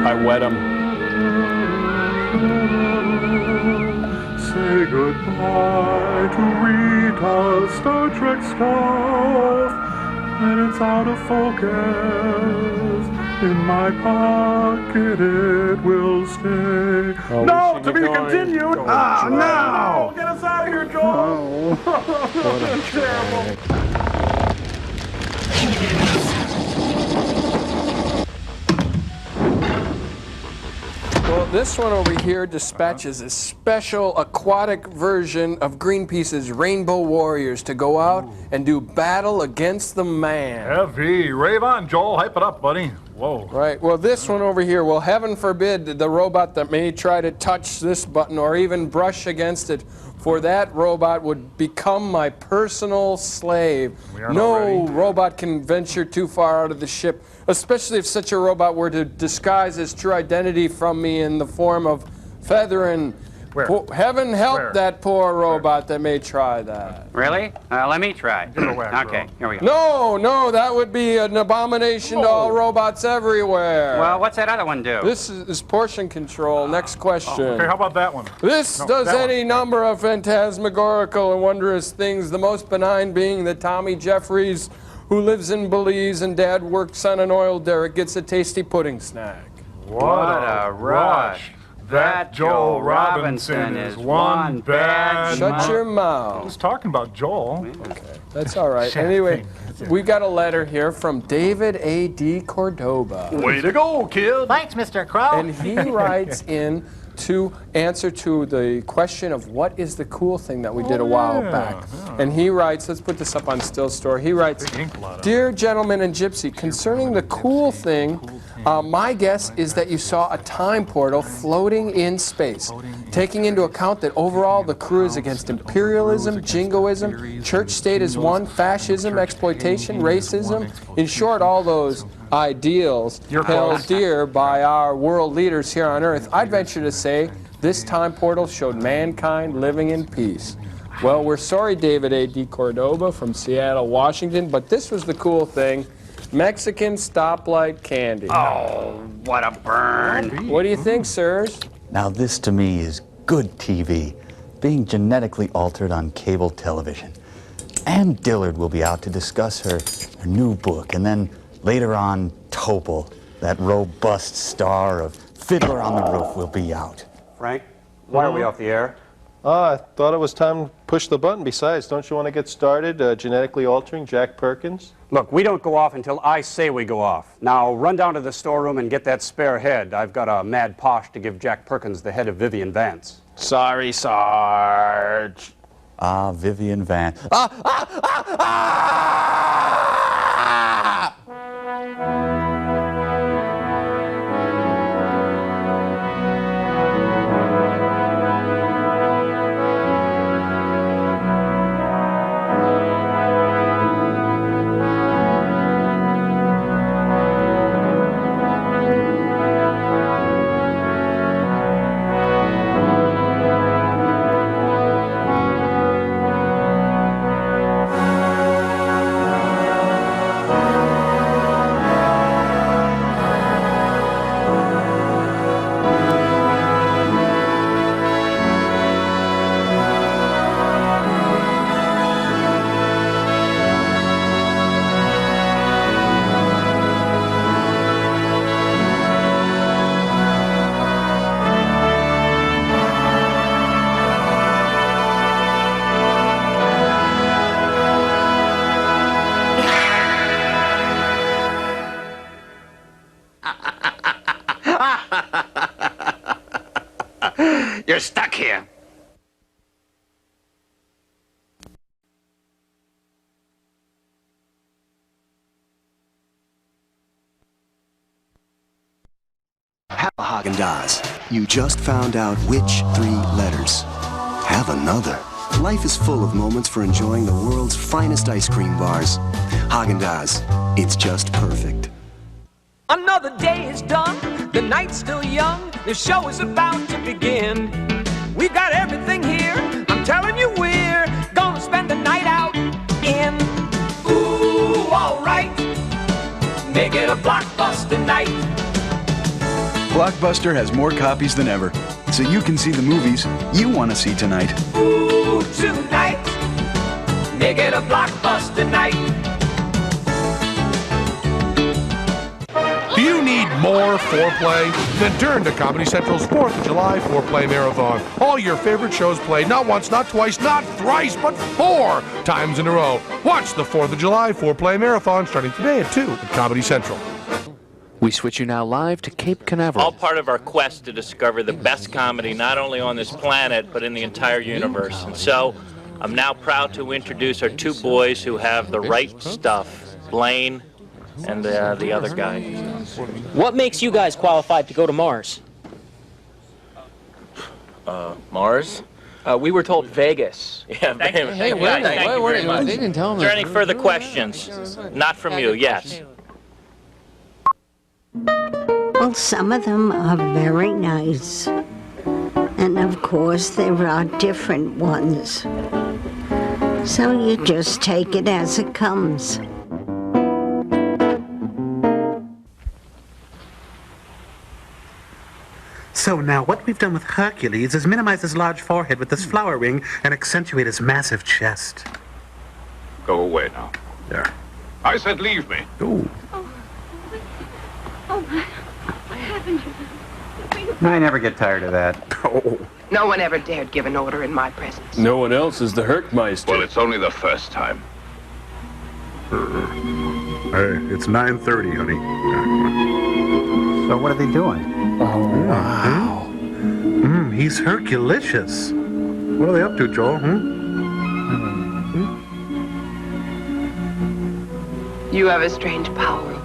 I wet him. Say goodbye to Rita's Star Trek stuff. And it's out of focus. In my pocket it will stay. Oh, no, we should to get be going. continued. Oh, no! Get us out of here, Joel. That's terrible. Well, this one over here dispatches a special aquatic version of Greenpeace's Rainbow Warriors to go out and do battle against the man. Heavy. Rave on, Joel. Hype it up, buddy. Whoa. Right. Well, this one over here, well, heaven forbid the robot that may try to touch this button or even brush against it, for that robot would become my personal slave. No robot can venture too far out of the ship, especially if such a robot were to disguise its true identity from me in the form of feathering. Heaven help that poor robot that may try that. Really? Let me try. Okay, here we go. No, that would be an abomination to all robots everywhere. Well, what's that other one do? This is portion control. Next question. Okay, how about that one? This does any number of phantasmagorical and wondrous things, the most benign being that Tommy Jeffries, who lives in Belize and Dad works on an oil derrick, gets a tasty pudding snack. What a rush. That Joel Robinson is one bad Shut your mouth. Who's talking about Joel? Okay, that's all right. Anyway, we got a letter here from David A.D. Cordoba. Way to go, kid. Thanks, Mr. Crow. And he writes in to answer to the question of what is the cool thing that we did a while back. And he writes, let's put this up on Still Store. He writes, Dear Gentleman and Gypsy, concerning the cool thing, my guess is that you saw a time portal floating in space, taking into account that overall the crew is against imperialism, jingoism, church state is one, fascism, exploitation, racism, in short, all those ideals held dear by our world leaders here on Earth. I'd venture to say this time portal showed mankind living in peace. Well, we're sorry, David A.D. Cordoba from Seattle, Washington, but this was the cool thing. Mexican stoplight candy. Oh, what a burn. What do you think, sirs? Now this to me is good TV, being genetically altered on cable television. Ann Dillard will be out to discuss her new book, and then later on, Topol, that robust star of Fiddler on the Roof, will be out. Frank, why are we off the air? I thought it was time to push the button. Besides, don't you want to get started genetically altering Jack Perkins? Look, we don't go off until I say we go off. Now, run down to the storeroom and get that spare head. I've got a mad posh to give Jack Perkins the head of Vivian Vance. Sorry, Sarge. Ah, Vivian Vance. You're stuck here. Have a Haagen-Dazs. You just found out which 3 letters. Have another. Life is full of moments for enjoying the world's finest ice cream bars. Haagen-Dazs. It's just perfect. Another day is done, the night's still young, the show is about to begin. We've got everything here, I'm telling you we're gonna spend the night out in. Ooh, alright, make it a blockbuster night. Blockbuster has more copies than ever, so you can see the movies you want to see tonight. Ooh, tonight, make it a blockbuster night. Do you need more foreplay? Then turn to Comedy Central's 4th of July Foreplay Marathon. All your favorite shows played not once, not twice, not thrice, but 4 times in a row. Watch the 4th of July Foreplay Marathon starting today at 2 at Comedy Central. We switch you now live to Cape Canaveral. All part of our quest to discover the best comedy not only on this planet, but in the entire universe. And so, I'm now proud to introduce our 2 boys who have the right stuff, Blaine and the other guy. What makes you guys qualified to go to Mars? Mars? We were told Vegas. Yeah, Thank you. hey, Hey, thank you very much. they didn't tell him Is there that. any further questions? Not from you, yes. Well, some of them are very nice. And of course, there are different ones. So you just take it as it comes. So now, what we've done with Hercules is minimize his large forehead with this flower ring and accentuate his massive chest. Go away now. There. I said leave me. Ooh. Oh, my. What happened? We I never get tired of that. No one ever dared give an order in my presence. No one else is the Herkmeister. Well, it's only the first time. Hey, it's 9:30, honey. So what are they doing? Oh, wow. He's Herculicious. What are they up to, Joel? You have a strange power.